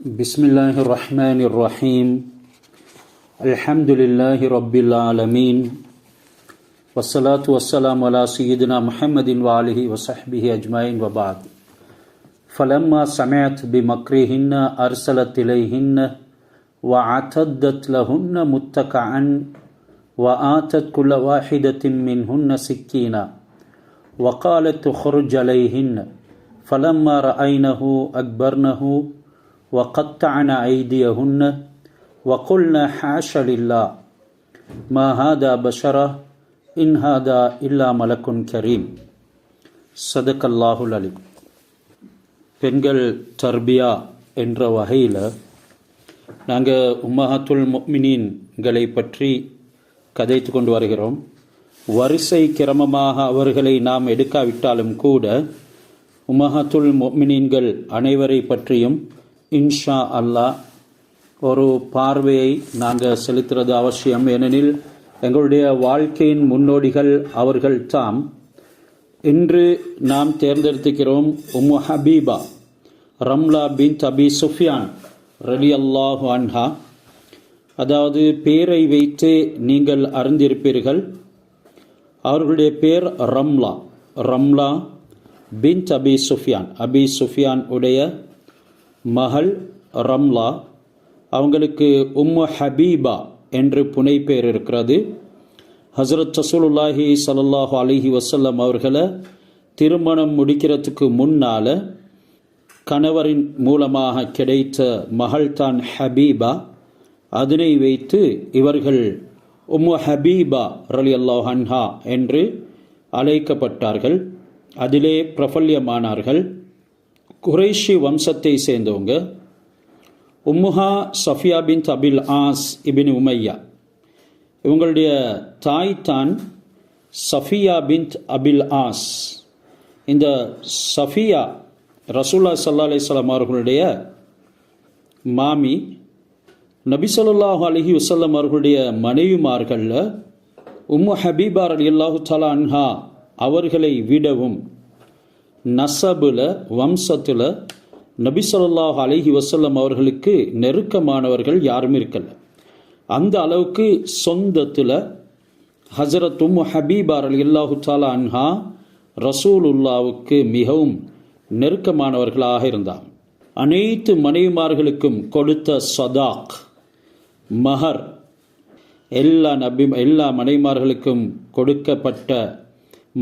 பிஸ்மில்லாஹி ரஹ்மானிர் ரஹீம். அல்ஹம்துலில்லாஹி ரப்பில் ஆலமீன். வஸ்ஸலாத்து வஸ்ஸலாமு அலா சய்யிதினா முஹம்மதின் வ ஆலிஹி வ ஸஹ்பிஹி அஜ்மாயின் வ பஅத். ஃபலம்மா சமஅத் பிமக்ரிஹின்ன அர்ஸலத் இலைஹின்ன வ அத்தத் லஹுன்ன முத்தகஅன் வ ஆத்தத் குல்ல வாஹிதத்தின் மின்ஹுன்ன சிக்கீனா வ காலத் உக்ருஜ் அலைஹின்ன ஃபலம்மா ரஅய்னஹு அக்பர்னஹு وقطعن أيديهن وقلن حاش لله ما هذا بشرا إن هذا إلا ملك كريم. صدق الله العليم. பெண்கள் தர்பியா என்ற வகையில் நாங்கள் உம்மஹத்துல் முஃமினீன்களை பற்றி கதைத்து கொண்டு வருகிறோம். வரிசை கிரமமாக அவர்களை நாம் எடுக்காவிட்டாலும் கூட உம்மஹத்துல் முஃமினீன்கள் அனைவரை பற்றியும் இன்ஷா அல்லாஹ் ஒரு பார்வையை நாங்கள் செலுத்துறது அவசியம். ஏனெனில் எங்களுடைய வாழ்க்கையின் முன்னோடிகள் அவர்கள் தாம். இன்று நாம் தேர்ந்தெடுத்துக்கிறோம் உம்மு ஹபீபா ரம்லா பின்த் அபி சுஃபியான் ரலியல்லாஹு அன்ஹா. அதாவது பேரை வைத்து நீங்கள் அறிந்திருப்பீர்கள். அவர்களுடைய பேர் ரம்லா பின்த் அபி சுஃபியான். அபி சுஃபியான் உடைய மகள் ரம்லா. அவங்களுக்கு உம்மு ஹபீபா என்று புனைப்பெயர் இருக்கிறது. ஹஸரத் ரசூலுல்லாஹி ஸல்லல்லாஹு அலைஹி வஸல்லம் அவர்களை திருமணம் முடிக்கிறதுக்கு முன்னால் கணவரின் மூலமாக கிடைத்த மகள்தான் ஹபீபா. அதனை வைத்து இவர்கள் உம்மு ஹபீபா ரலியல்லாஹு அன்ஹா என்று அழைக்கப்பட்டார்கள். அதிலே பிரபல்யமானார்கள். குறைஷி வம்சத்தை சேர்ந்தவங்க. உம்முஹா சஃபியா பின்த் அபில் ஆஸ் இபின் உமையா. இவங்களுடைய தாய் தான் சஃபியா பின்த் அபில் ஆஸ். இந்த சஃபியா ரசூலுல்லாஹி ஸல்லல்லாஹு அலைஹி வஸல்லம் அவர்களுடைய மாமி. நபி ஸல்லல்லாஹு அலைஹி வஸல்லம் அவர்களுடைய மனைவிமார்களில் உம்மு ஹபீபா ரலியல்லாஹு தஆலா அன்ஹா அவர்களை விடவும் நசபுல வம்சத்தில் நபி ஸல்லல்லாஹு அலைஹி வஸல்லம் அவர்களுக்கு நெருக்கமானவர்கள் யாரும் இருக்கல. அந்த அளவுக்கு சொந்தத்தில் ஹஸரத் உம்மு ஹபீபா ரலியல்லாஹு தஆலா அன்ஹா ரசூலுல்லாவுக்கு மிகவும் நெருக்கமானவர்களாக இருந்தாங்க. அனைத்து மனைவிமார்களுக்கும் கொடுத்த சதாக் மஹர் எல்லா மனைவிமார்களுக்கும் கொடுக்கப்பட்ட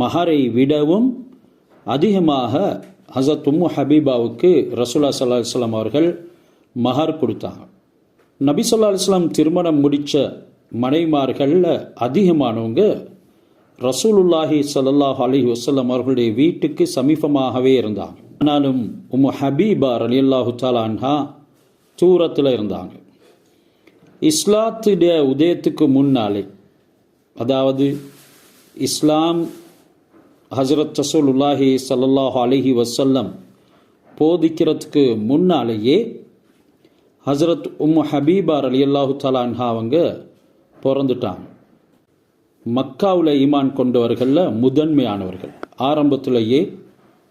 மஹரை விடவும் அதிகமாக ஹஸரத் உம்மு ஹபீபாவுக்கு ரசூலுல்லாஹி ஸல்லல்லாஹு அலைஹி வஸல்லம் அவர்கள் மஹர் கொடுத்தாங்க. நபி ஸல்லல்லாஹு அலைஹி வஸல்லம் திருமணம் முடித்த மனைவிமார்களில் அதிகமானவங்க ரசூலுல்லாஹி ஸல்லல்லாஹு அலைஹி வஸல்லம் அவர்களுடைய வீட்டுக்கு சமீபமாகவே இருந்தாங்க. ஆனாலும் உம்மு ஹபீபா ரலியல்லாஹு தஆலா அன்ஹா தூரத்தில் இருந்தாங்க. இஸ்லாத்துடைய உதயத்துக்கு முன்னாலே, அதாவது இஸ்லாம் ஹஸரத் ரசூலுல்லாஹி ஸல்லல்லாஹு அலைஹி வஸல்லம் போதிக்கிறதுக்கு முன்னாலேயே ஹஸரத் உம்மு ஹபீபா ரலியல்லாஹு தஆலா அன்ஹா அவங்க பிறந்துட்டாங்க. மக்காவில் ஈமான் கொண்டவர்களில் முதன்மையானவர்கள். ஆரம்பத்திலேயே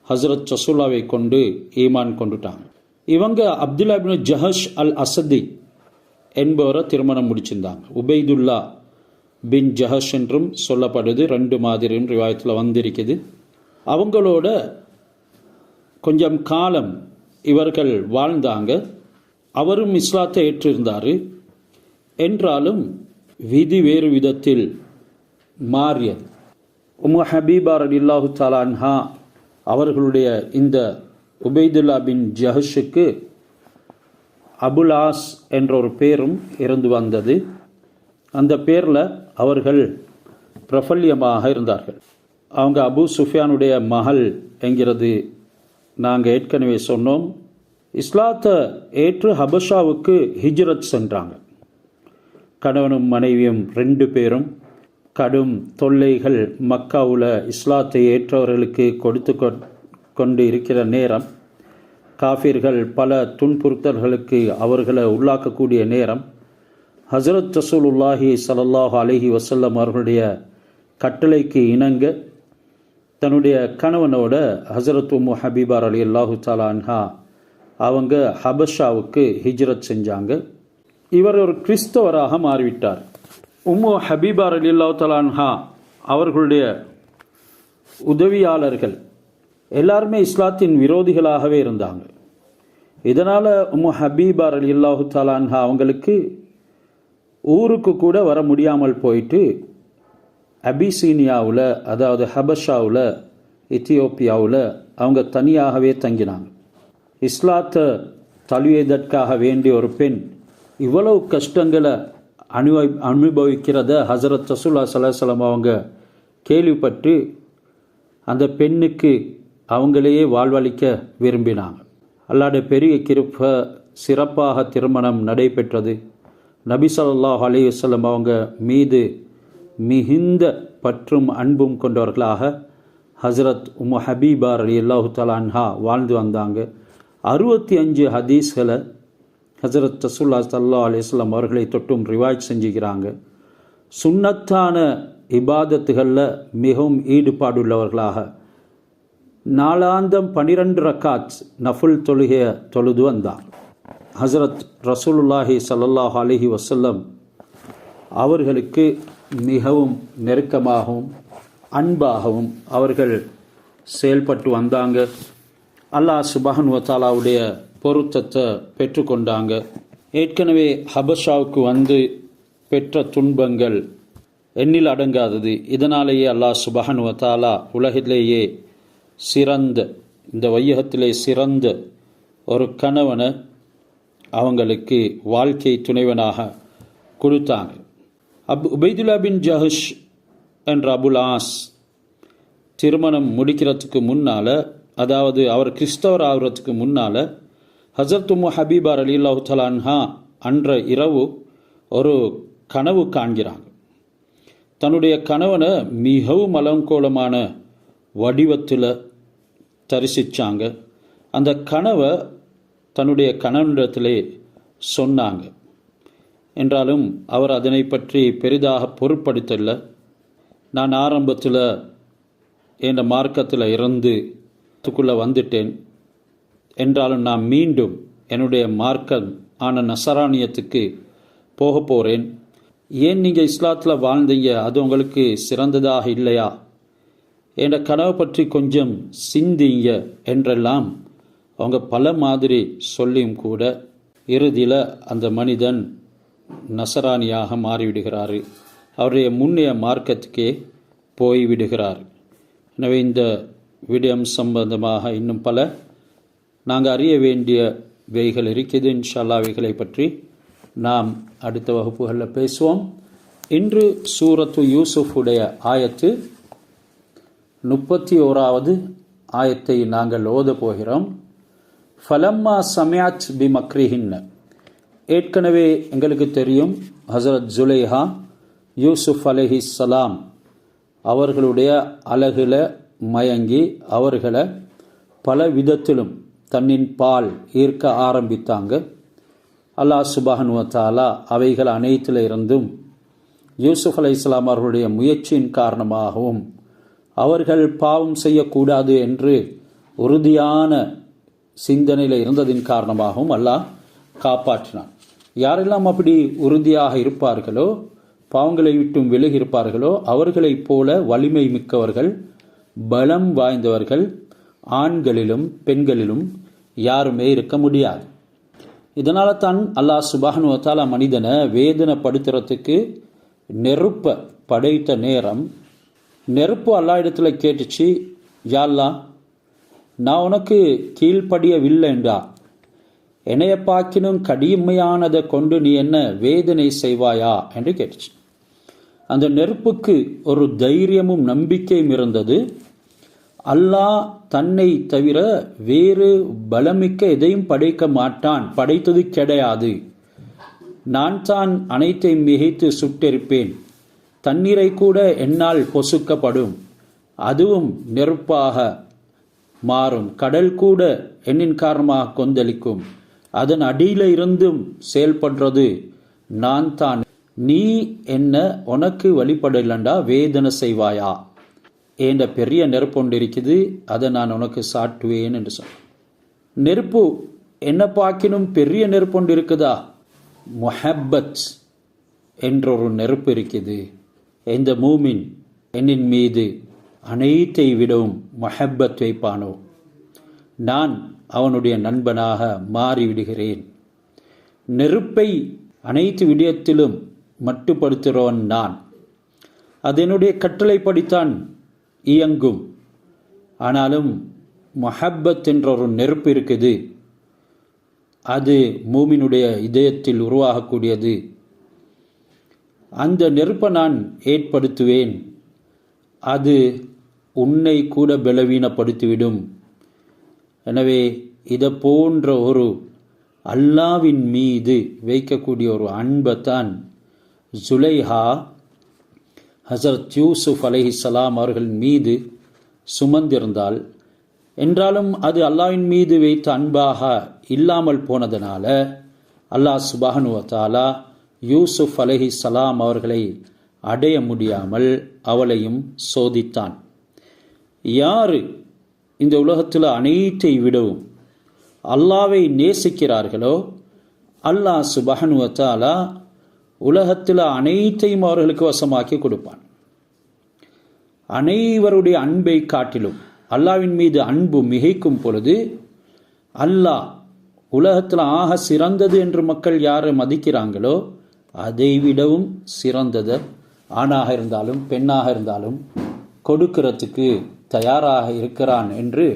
ஹஸரத் ரசூலுல்லாவை கொண்டு ஈமான் கொண்டுட்டாங்க. இவங்க அப்துல்லா இப்னு ஜஹஷ் அல் அசதி என்பவரை திருமணம் முடிச்சிருந்தாங்க. உபைதுல்லா பின் ஜஹஷ் என்றும் சொல்லப்படுது. 2 மாதிரியும் ரிவாயத்தில் வந்திருக்குது. அவங்களோட கொஞ்சம் காலம் இவர்கள் வாழ்ந்தாங்க. அவரும் இஸ்லாத்தை ஏற்றிருந்தார். என்றாலும் விதி வேறு விதத்தில் மாறியது. உம்மு ஹபீபா ரலியல்லாஹு தஆலா அன்ஹா அவர்களுடைய இந்த உபைதுல்லா பின் ஜஹஷுக்கு அபுல் ஆஸ் என்ற ஒரு பேரும் இருந்து வந்தது. அந்த பேரில் அவர்கள் பிரபல்யமாக இருந்தார்கள். அவங்க அபு சுஃபியானுடைய மகள் என்கிறது நாங்கள் ஏற்கனவே சொன்னோம். இஸ்லாத்தை ஏற்று ஹபஷாவுக்கு ஹிஜ்ரத் சென்றாங்க. கணவனும் மனைவியும் 2 பேரும். கடும் தொல்லைகள் மக்காவில் இஸ்லாத்தை ஏற்றவர்களுக்கு கொடுத்து கொண்டு இருக்கிற நேரம், காஃபிர்கள் பல துன்புறுத்தல்களுக்கு அவர்களை உள்ளாக்கக்கூடிய நேரம், ஹஸரத் ரசூலுல்லாஹி ஸல்லல்லாஹு அலைஹி வஸல்லம் அவர்களுடைய கட்டளைக்கு இணங்க தன்னுடைய கணவனோட ஹஸரத் உம்மு ஹபீபா ரலியல்லாஹு தஆலா அன்ஹா அவங்க ஹபஷாவுக்கு ஹிஜ்ரத் செஞ்சாங்க. இவர் ஒரு கிறிஸ்தவராக மாறிவிட்டார். உம்மு ஹபீபா ரலியல்லாஹு தஆலா அன்ஹா அவர்களுடைய உதவியாளர்கள் எல்லாருமே இஸ்லாத்தின் விரோதிகளாகவே இருந்தாங்க. இதனால் உம்மு ஹபீபா ரலியல்லாஹு தஆலா அன்ஹா அவங்களுக்கு ஊருக்கு கூட வர முடியாமல் போயிட்டு அபிசீனியாவில், அதாவது ஹபஷாவில், எத்தியோப்பியாவில் அவங்க தனியாகவே தங்கினாங்க. இஸ்லாத்தை தழுவியதற்காக வேண்டிய ஒரு பெண் இவ்வளவு கஷ்டங்களை அனுபவிக்கிறத ஹஸரத் ரசூலுல்லாஹி ஸல்லல்லாஹு அலைஹி வஸல்லம் அவங்க கேள்விப்பட்டு அந்த பெண்ணுக்கு அவங்களையே வாழ்வளிக்க விரும்பினாங்க. அல்லாஹ்வுடைய பெரிய கிருபை, சிறப்பாக திருமணம் நடைபெற்றது. நபி ஸல்லல்லாஹு அலைஹி வஸல்லம் அவங்க மீது மிகுந்த பற்றும் அன்பும் கொண்டவர்களாக ஹஸரத் உம்மு ஹபீபா ரலியல்லாஹு தஆலா அன்ஹா வாழ்ந்து வந்தாங்க. 65 ஹதீஸ்களை ஹஸரத் ரசூலுல்லாஹி ஸல்லல்லாஹு அலைஹி வஸல்லம் அவர்களை தொட்டும் ரிவாயத் செஞ்சுக்கிறாங்க. சுன்னத்தான இபாதத்துகளில் மிகவும் ஈடுபாடுள்ளவர்களாக நாளாந்தம் 12 ரக்காத் நஃபுல் தொழுகையை தொழுது வந்தார். ஹஸரத் ரசூலுல்லாஹி ஸல்லல்லாஹு அலைஹி வஸல்லம் அவர்களுக்கு மிகவும் நெருக்கமாகவும் அன்பாகவும் அவர்கள் செயல்பட்டு வந்தாங்க. அல்லாஹ் சுப்ஹானஹு வ தஆலாவுடைய பொருத்தத்தை பெற்றுக்கொண்டாங்க. ஏற்கனவே ஹபஷாவுக்கு வந்து பெற்ற துன்பங்கள் எண்ணில் அடங்காதது. இதனாலேயே அல்லாஹ் சுப்ஹானஹு வ தஆலா உலகிலேயே சிறந்த, இந்த வையகத்திலே சிறந்த ஒரு கணவனை அவங்களுக்கு வாழ்க்கை துணைவனாக கொடுத்தாங்க. உபைதுல்லா பின் ஜஹஷ் என்ற அபுல் ஆஸ் திருமணம் முடிக்கிறதுக்கு முன்னால், அதாவது அவர் கிறிஸ்தவர் ஆகிறதுக்கு முன்னால், ஹஸரத் உம்மு ஹபீபா ரலியல்லாஹு தஆலா அன்ஹா அன்ற இரவு ஒரு கனவு காண்கிறாங்க. தன்னுடைய கணவனை மிகவும் அலங்கோலமான வடிவத்தில் தரிசித்தாங்க. அந்த கனவை தன்னுடைய கணவனிடத்திலே சொன்னாங்க. என்றாலும் அவர் அதனை பற்றி பெரிதாக பொருட்படுத்தலை. நான் ஆரம்பத்தில் என் மார்க்கத்தில் இருந்து அதுக்குள்ளே வந்துட்டேன், என்றாலும் நான் மீண்டும் என்னுடைய மார்க்கம் ஆன நசரானியத்துக்கு போக போகிறேன். ஏன் நீங்கள் இஸ்லாத்தில் வாழ்ந்தீங்க, அது உங்களுக்கு சிறந்ததாக இல்லையா, என்ற கனவை பற்றி கொஞ்சம் சிந்திங்க என்றெல்லாம் அவங்க பல மாதிரி சொல்லியும் கூட இறுதியில் அந்த மனிதன் நசரானியாக மாறிவிடுகிறார். அவருடைய முன்னைய மார்க்கத்துக்கே போய்விடுகிறார். எனவே இந்த விடயம் சம்பந்தமாக இன்னும் பல நாங்கள் அறிய வேண்டிய வைகள் இருக்குது. இன்ஷா அல்லாஹ் வைகளை பற்றி நாம் அடுத்த வகுப்புகளில் பேசுவோம். இன்று சூரத்து யூசுஃபுடைய ஆயத்து 31வது ஆயத்தை நாங்கள் ஓத போகிறோம். ஃபலம்மா சமியாத் பி மக்ரிஹின்ன. ஏற்கனவே எங்களுக்கு தெரியும், ஹஸரத் ஜுலைஹா யூசுஃப் அலைஹிஸ்ஸலாம் அவர்களுடைய அழகில் மயங்கி அவர்களை பல விதத்திலும் தன்னின் பால் ஈர்க்க ஆரம்பித்தாங்க. அல்லாஹ் சுப்ஹானஹு வ தஆலா அவைகள் அனைத்தில் இருந்தும் யூசுஃப் அலைஹிஸ்ஸலாம் அவர்களுடைய முயற்சியின் காரணமாகவும் அவர்கள் பாவம் செய்யக்கூடாது என்று உறுதியான சிந்தனையில் இருந்ததின் காரணமாகவும் அல்லாஹ் காப்பாற்றினான். யாரெல்லாம் அப்படி உறுதியாக இருப்பார்களோ, பாவங்களை விட்டும் விலகி இருப்பார்களோ, அவர்களைப் போல வலிமை மிக்கவர்கள், பலம் வாய்ந்தவர்கள் ஆண்களிலும் பெண்களிலும் யாருமே இருக்க முடியாது. இதனால தான் அல்லாஹ் சுப்ஹானஹு வ தஆலா மனிதனை வேதனைப்படுத்துறதுக்கு நெருப்பை படைத்த நேரம், நெருப்பு அல்லா இடத்துல கேட்டுச்சு, யா அல்லாஹ், நான் உனக்கு கீழ்ப்படியவில்லைண்டா, என்னைய பார்க்கினும் கடுமையானதை கொண்டு நீ என்ன வேதனை செய்வாயா என்று கேட்டுச்சு. அந்த நெருப்புக்கு ஒரு தைரியமும் நம்பிக்கையும் இருந்தது. அல்லாஹ் தன்னை தவிர வேறு பலமிக்க எதையும் படைக்க மாட்டான், படைத்தது கிடையாது, நான் தான் அனைத்தையும் மிகைத்து சுட்டெரிப்பேன், தண்ணீரை கூட என்னால் பொசுக்கப்படும், அதுவும் நெருப்பாக மாறும், கடல் கூட என்னின் காரணமாக கொந்தளிக்கும், அதன் அடியில இருந்தும் செயல்படுறது நான் தான், நீ என்ன உனக்கு வழிபடலண்டா வேதனை செய்வாயா, என்ற பெரிய நெருப்பு ஒன்று இருக்குது, அதை நான் உனக்கு சாட்டுவேன் என்று சொன்னேன். நெருப்பு என்ன பார்க்கினும் பெரிய நெருப்பு ஒன்று இருக்குதா? முஹப்பத் என்றொரு நெருப்பு இருக்குது. எந்த மூமின் என்னின் மீது அனைத்தை விடவும் முஹப்பத் வைப்பானோ நான் அவனுடைய நண்பனாக மாறிவிடுகிறேன். நெருப்பை அனைத்து விடயத்திலும் மட்டுப்படுத்துகிறவன் நான். அது என்னுடைய கட்டளைப்படித்தான் இயங்கும். ஆனாலும் முஹப்பத் என்ற ஒரு நெருப்பு இருக்குது. அது மூமினுடைய இதயத்தில் உருவாகக்கூடியது. அந்த நெருப்பை நான் ஏற்படுத்துவேன். அது உன்னை கூட பலவீனப்படுத்திவிடும். எனவே இதை போன்ற ஒரு அல்லாவின் மீது வைக்கக்கூடிய ஒரு அன்பைத்தான் ஜுலைஹா ஹஸரத் யூசுப் அலைஹிஸ்ஸலாம் அவர்கள் மீது சுமந்திருந்தால், என்றாலும் அது அல்லாஹ்வின் மீது வைத்த அன்பாக இல்லாமல் போனதனால அல்லாஹ் சுப்ஹானஹு வ தஆலா யூசுப் அலைஹிஸ்ஸலாம் அவர்களை அடைய முடியாமல் அவளையும் சோதித்தான். யார் இந்த உலகத்தில் அனைத்தை விடவும் அல்லாவை நேசிக்கிறார்களோ அல்லாஹ் சுப்ஹானஹு வ தஆலா உலகத்தில் அனைத்தையும் அவர்களுக்கு வசமாக்கி கொடுப்பான். அனைவருடைய அன்பை காட்டிலும் அல்லாவின் மீது அன்பு மிகைக்கும் பொழுது அல்லாஹ் உலகத்தில் ஆக சிறந்தது என்று மக்கள் யாரை மதிக்கிறாங்களோ அதை விடவும் சிறந்ததை ஆணாக இருந்தாலும் பெண்ணாக இருந்தாலும் கொடுக்கிறதுக்கு தயாராக இருக்கிறான் என்று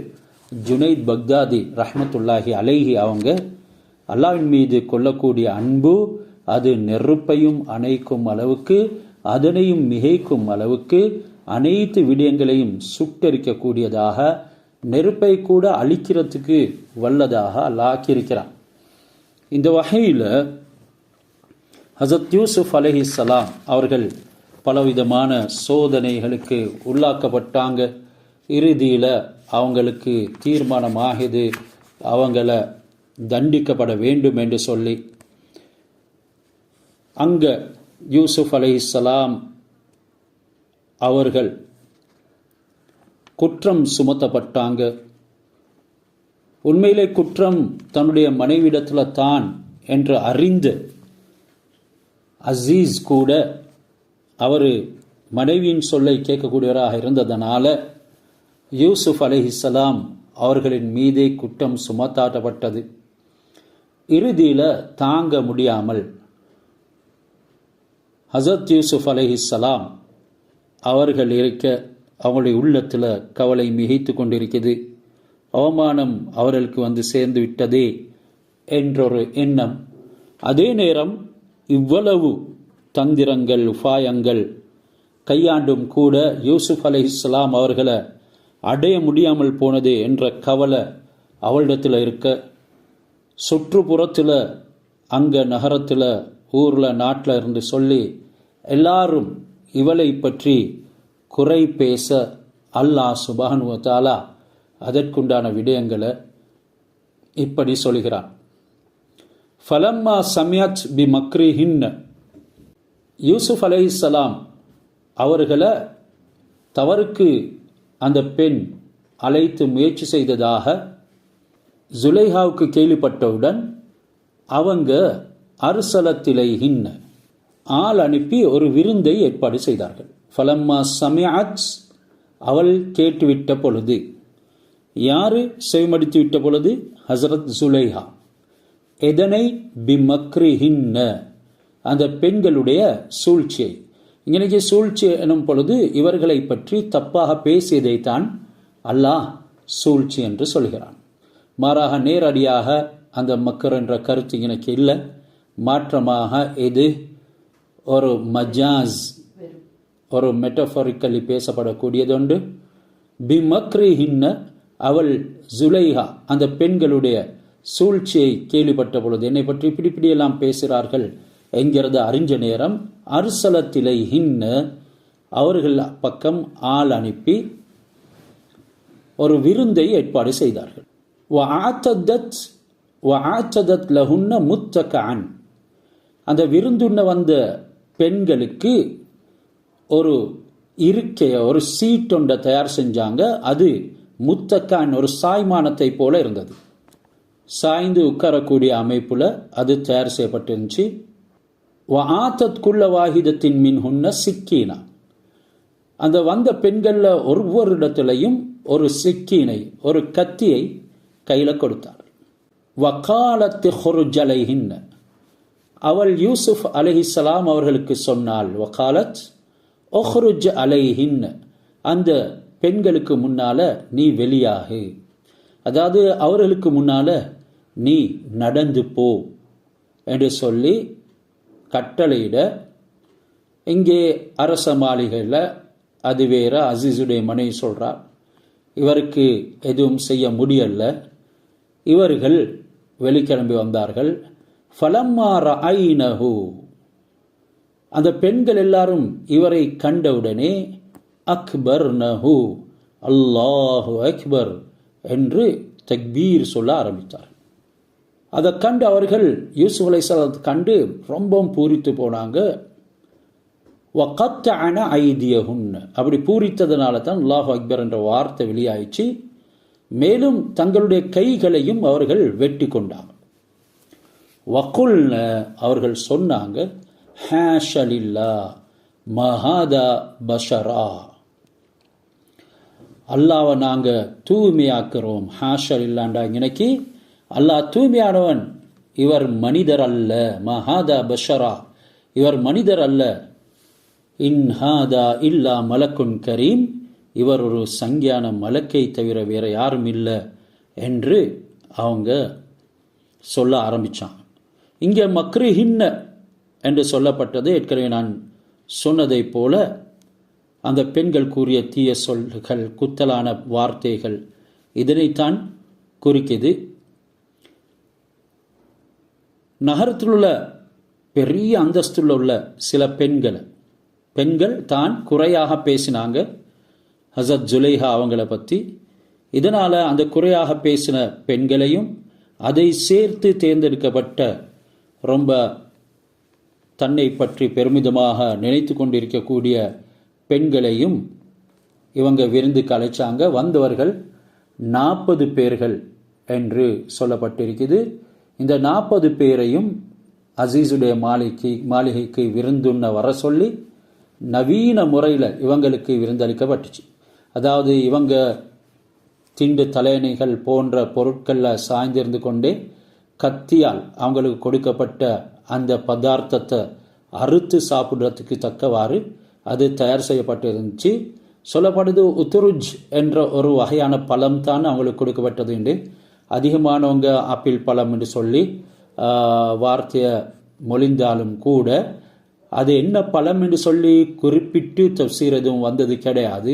ஜுனைத் பக்தாதி ரஹ்மத்துல்லாஹி அலைஹி அவங்க அல்லாவின் மீது கொள்ளக்கூடிய அன்பு அது நெருப்பையும் அணைக்கும் அளவுக்கு, அதனையும் மிகைக்கும் அளவுக்கு, அனைத்து விடயங்களையும் சுட்டரிக்கக்கூடியதாக, நெருப்பை கூட அழிக்கிறதுக்கு வல்லதாக அல்லாஹ் ஆக்கியிருக்கிறான். இந்த வகையில் ஹஸரத் யூசுப் அலைஹிஸ்ஸலாம் அவர்கள் பலவிதமான சோதனைகளுக்கு உள்ளாக்கப்பட்டாங்க. இறுதியில் அவங்களுக்கு தீர்மானமாகிது அவங்கள தண்டிக்கப்பட வேண்டும் என்று சொல்லி. அங்கே யூசுப் அலைஹிஸ்ஸலாம் அவர்கள் குற்றம் சுமத்தப்பட்டாங்க. உண்மையிலே குற்றம் தன்னுடைய மனைவிடத்தில் தான் என்று அறிந்து அசீஸ் கூட அவர் மனைவியின் சொல்லை கேட்கக்கூடியவராக இருந்ததனால யூசுப் அலைஹிஸ்ஸலாம் அவர்களின் மீதே குற்றம் சுமத்தாட்டப்பட்டது. இறுதியில் தாங்க முடியாமல் ஹஸரத் யூசுப் அலைஹிஸ்ஸலாம் அவர்கள் இருக்க அவங்களுடைய உள்ளத்தில் கவலை மிகைத்து கொண்டிருக்கிறது. அவமானம் அவர்களுக்கு வந்து சேர்ந்து விட்டதே என்றொரு எண்ணம். அதே நேரம் இவ்வளவு தந்திரங்கள் உபாயங்கள் கையாண்டும் கூட யூசுப் அலைஹிஸ்ஸலாம் அவர்களை அடைய முடியாமல் போனதே என்ற கவலை அவளிடத்தில் இருக்க, சுற்றுப்புறத்தில் அங்கே நகரத்தில் ஊரில் நாட்டில் இருந்து சொல்லி எல்லாரும் இவளை பற்றி குறை பேச அல்லாஹ் சுப்ஹானஹு வ தஆலா அதற்குண்டான விடயங்களை இப்படி சொல்கிறான். ஃபலம்மா சமியத் பி மக்ரிஹின், யூசுப் அலைஹிஸ்ஸலாம் அவர்களை தவறுக்கு அந்த பெண் அழைத்து முயற்சி செய்ததாக ஜுலைஹாவுக்கு கேள்விப்பட்டவுடன் அவங்க அர்சலத்திலைஹின் ஆள் அனுப்பி ஒரு விருந்தை ஏற்பாடு செய்தார்கள். ஃபலம்மா சமியத், அவள் கேட்டுவிட்ட பொழுது, யாரு செவிமடித்து விட்ட பொழுது? ஹஸரத் ஜுலைஹா. எதனை? பிமக்ரிஹின்ன, அந்த பெண்களுடைய சூழ்ச்சியை. இங்கே சூழ்ச்சி எனும் பொழுது இவர்களை பற்றி தப்பாக பேசியதைத்தான் அல்லாஹ் சூழ்ச்சி என்று சொல்கிறான். மாறாக நேரடியாக அந்த மக்கர் என்ற கருத்து எனக்கு இல்லை. மாற்றமாக இது ஒரு மஜாஸ், ஒரு மெட்டஃபரிக்கலி பேசப்படக்கூடியதுண்டு. பிமக்ரிஹின்ன, அவள் ஜுலைஹா அந்த பெண்களுடைய சூழ்ச்சியை கேள்விப்பட்ட பொழுது என்னை பற்றி இப்படியெல்லாம் பேசுகிறார்கள் என்கிறத அறிஞ்ச நேரம் அர்சலத்திலைஹின்ன, அவர்கள் பக்கம் ஆள் அனுப்பி ஒரு விருந்தை ஏற்பாடு செய்தார்கள். வஆத்ததத் லஹுன்ன முத்தகஅன், அந்த விருந்துண்ண வந்த பெண்களுக்கு ஒரு இருக்கைய, ஒரு சீட் ஒன்றை தயார் செஞ்சாங்க. அது முத்தக்கான், ஒரு சாய்மானத்தை போல இருந்தது. சாய்ந்து உட்காரக்கூடிய அமைப்பில் அது தயார் செய்யப்பட்டிருந்துச்சு. ஆத்தத்குள்ள வாஹிதத்தின் மின்ஹுன்ன சிக்கீனா, அந்த வந்த பெண்களில் ஒவ்வொரு இடத்துலையும் ஒரு சிக்கீனை, ஒரு கத்தியை கையில் கொடுத்தார். வக்காலத்து ஹொருஜலைஹின்ன, அவள் யூசுப் அலைஹிஸ்ஸலாம் அவர்களுக்கு சொன்னாள். வக்காலத் ஒஹ்ருஜ் அலைஹின்ன, அந்த பெண்களுக்கு முன்னால நீ வெளியாகு, அதாவது அவர்களுக்கு முன்னால நீ நடந்து போ என்று சொல்லி கட்டளையிட, இங்கே அரச மாளிகையில் அது வேற, அசீஸுடைய மனைவி சொல்கிறார், இவருக்கு எதுவும் செய்ய முடியல. இவர்கள் வெளிக்கிளம்பி வந்தார்கள். ஃபலம்மா ரஅய்னஹு, அந்த பெண்கள் எல்லாரும் இவரை கண்டவுடனே அக்பர்னஹு, அல்லாஹு அக்பர் என்று தக்பீர் சொல்ல ஆரம்பித்தார். அதை கண்டு அவர்கள் யூசுப் அலைஹிஸ்ஸலாத்தை கண்டு ரொம்பவும் பூரித்து போனாங்க. வகத்தஅன ஐதியஹுன்ன, அப்படி பூரித்ததுனால தான் அல்லாஹு அக்பர் என்ற வார்த்தை வெளியாயிடுச்சு. மேலும் தங்களுடைய கைகளையும் அவர்கள் வெட்டி கொண்டாங்க. வகுல்ன, அவர்கள் சொன்னாங்க, ஹாஷலில்லா மஹாதா பஷரா, அல்லாவை நாங்கள் தூய்மையாக்குறோம். ஹாஷலில்லாண்டா இன்னைக்கு அல்லாஹ் தூய்மையானவன், இவர் மனிதர் அல்ல. மஹாதா பஷரா, இவர் மனிதர் அல்ல. இன்ஹாதா இல்லா மலக்குன் கரீம், இவர் ஒரு சங்கியான மலக்கை தவிர வேற யாரும் இல்லை என்று அவங்க சொல்ல ஆரம்பித்தாங்க. இங்கே மக்ரிஹின்ன என்று சொல்லப்பட்டது ஏற்கனவே நான் சொன்னதை போல அந்த பெண்கள் கூறிய தீய சொல்கள், குத்தலான வார்த்தைகள், இதனைத்தான் குறிக்குது. நகரத்தில் உள்ள பெரிய அந்தஸ்துள்ள உள்ள சில பெண்கள் தான் குறையாக பேசினாங்க ஹஸரத் ஜுலைஹா அவங்கள பற்றி. இதனால் அந்த குறையாக பேசின பெண்களையும் அதை சேர்த்து தேர்ந்தெடுக்கப்பட்ட ரொம்ப தன்னை பற்றி பெருமிதமாக நினைத்து கொண்டிருக்கக்கூடிய பெண்களையும் இவங்க விருந்துக்கு அழைச்சாங்க. வந்தவர்கள் 40 பேர்கள் என்று சொல்லப்பட்டிருக்குது. இந்த 40 பேரையும் அசீஸுடைய மாளிகைக்கு விருந்துண்ண வர சொல்லி நவீன முறையில் இவங்களுக்கு விருந்தளிக்கப்பட்டுச்சு. அதாவது இவங்க திண்டு தலையணைகள் போன்ற பொருட்களில் சாய்ந்திருந்து கொண்டே கத்தியால் அவங்களுக்கு கொடுக்கப்பட்ட அந்த பதார்த்தத்தை அறுத்து சாப்பிட்றதுக்கு தக்கவாறு அது தயார் செய்யப்பட்டு இருந்துச்சு. சொல்லப்படுது உத்துருஜ் என்ற ஒரு வகையான பழம் தான் அவங்களுக்கு கொடுக்கப்பட்டது என்று. அதிகமானவங்க ஆப்பிள் பழம் என்று சொல்லி வார்த்தையை மொழிந்தாலும் கூட அது என்ன பழம் என்று சொல்லி குறிப்பிட்டு தஃப்சீர் எதுவும் வந்தது கிடையாது.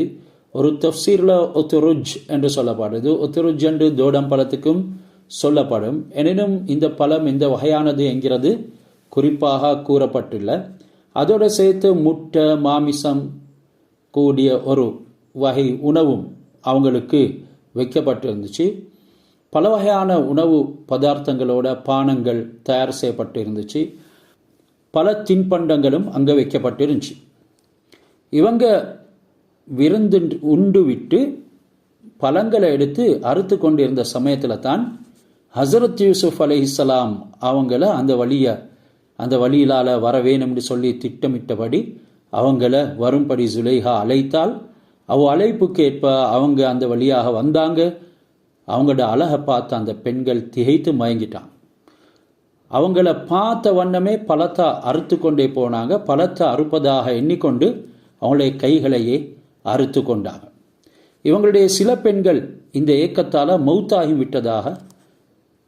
ஒரு தஃப்சீரில் உத்துருஜ் என்று சொல்லப்படுது. உத்துருஜ் என்று தோடம் பழத்துக்கும் சொல்லப்படும். எனினும் இந்த பழம் இந்த வகையானது என்கிறது குறிப்பாக கூறப்பட்டுள்ள. அதோடு சேர்த்து முட்டை, மாமிசம் கூடிய ஒரு வகை உணவும் அவங்களுக்கு வைக்கப்பட்டிருந்துச்சு. பல வகையான உணவு பதார்த்தங்களோட பானங்கள் தயார் செய்யப்பட்டு இருந்துச்சு. பல தின்பண்டங்களும் அங்கே வைக்கப்பட்டிருந்துச்சு. இவங்க விருந்து உண்டு விட்டு பழங்களை எடுத்து அறுத்து கொண்டிருந்த சமயத்தில் தான் ஹஸரத் யூசுப் அலைஹிஸ்ஸலாம் அவங்கள அந்த வழியிலால் வர வேணும்னு சொல்லி திட்டமிட்டபடி அவங்கள வரும்படி ஜுலைஹா அழைத்தால், அழைப்புக்கு ஏற்ப அவங்க அந்த வழியாக வந்தாங்க. அவங்களோட அழகை பார்த்து அந்த பெண்கள் திகைத்து மயங்கிட்டாங்க. அவங்கள பார்த்த வண்ணமே பழத்தை அறுத்து கொண்டே போனாங்க. பழத்தை அறுப்பதாக எண்ணிக்கொண்டு அவங்களுடைய கைகளையே அறுத்து கொண்டாங்க. இவங்களுடைய சில பெண்கள் இந்த ஏக்கத்தால் மௌத்தாகி விட்டதாக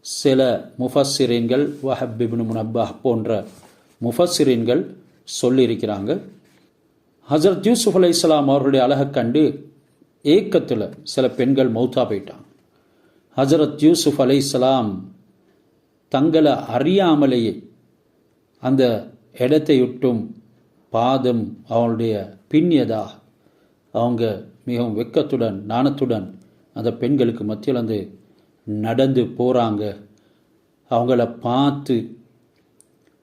சில முஃபஸ்ஸிரீன்கள், வஹப் இப்னு முனப்பஹ் போன்ற முஃபஸ்ஸிரீன்கள் சொல்லியிருக்கிறாங்க. ஹஸரத் யூசுப் அலைஹிஸ்ஸலாம் அவர்களுடைய அழகை கண்டு ஏக்கத்தில் சில பெண்கள் மௌத்தா போயிட்டாங்க. ஹஸரத் யூசுப் அலைஹிஸ்ஸலாம் தங்களை அறியாமலேயே அந்த இடத்தை விட்டும் பாதம் அவங்களுடைய பின்னியதாக அவங்க மிகவும் வெட்கத்துடன் நாணத்துடன் அந்த பெண்களுக்கு மத்தியில் வந்து நடந்து போகிறாங்க. அவங்கள பார்த்து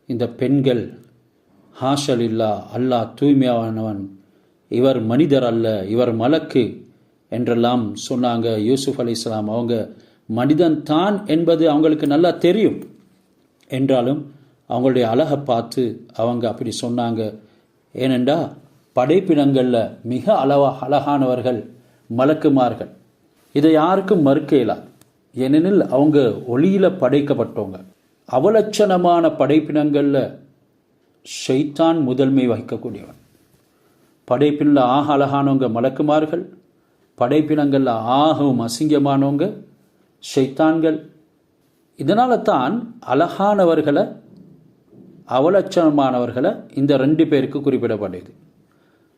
இந்த பெண்கள் ஹாஷலில்லா, அல்லாஹ் தூய்மையானவன், இவர் மனிதர் அல்ல, இவர் மலக்கு என்றெல்லாம் சொன்னாங்க. யூசுப் அலைஹிஸ்ஸலாம் அவங்க மனிதன் தான் என்பது அவங்களுக்கு நல்லா தெரியும். என்றாலும் அவங்களுடைய அழகை பார்த்து அவங்க அப்படி சொன்னாங்க. ஏனென்றா படைப்பினங்களில் மிக அழகானவர்கள் மலக்குமார்கள். இதை யாருக்கும் மறுக்க இயலாது. ஏனெனில் அவங்க ஒளியில் படைக்கப்பட்டவங்க. அவலட்சணமான படைப்பினங்களில் ஷைத்தான் முதன்மை வகிக்கக்கூடியவன். படைப்பினில் ஆக அழகானவங்க மலக்குமார்கள், படைப்பினங்களில் ஆகவும் அசிங்கமானவங்க ஷைத்தான்கள். இதனால தான் அழகானவர்களை அவலட்சணமானவர்களை இந்த 2 பேருக்கு குறிப்பிடப்படுது.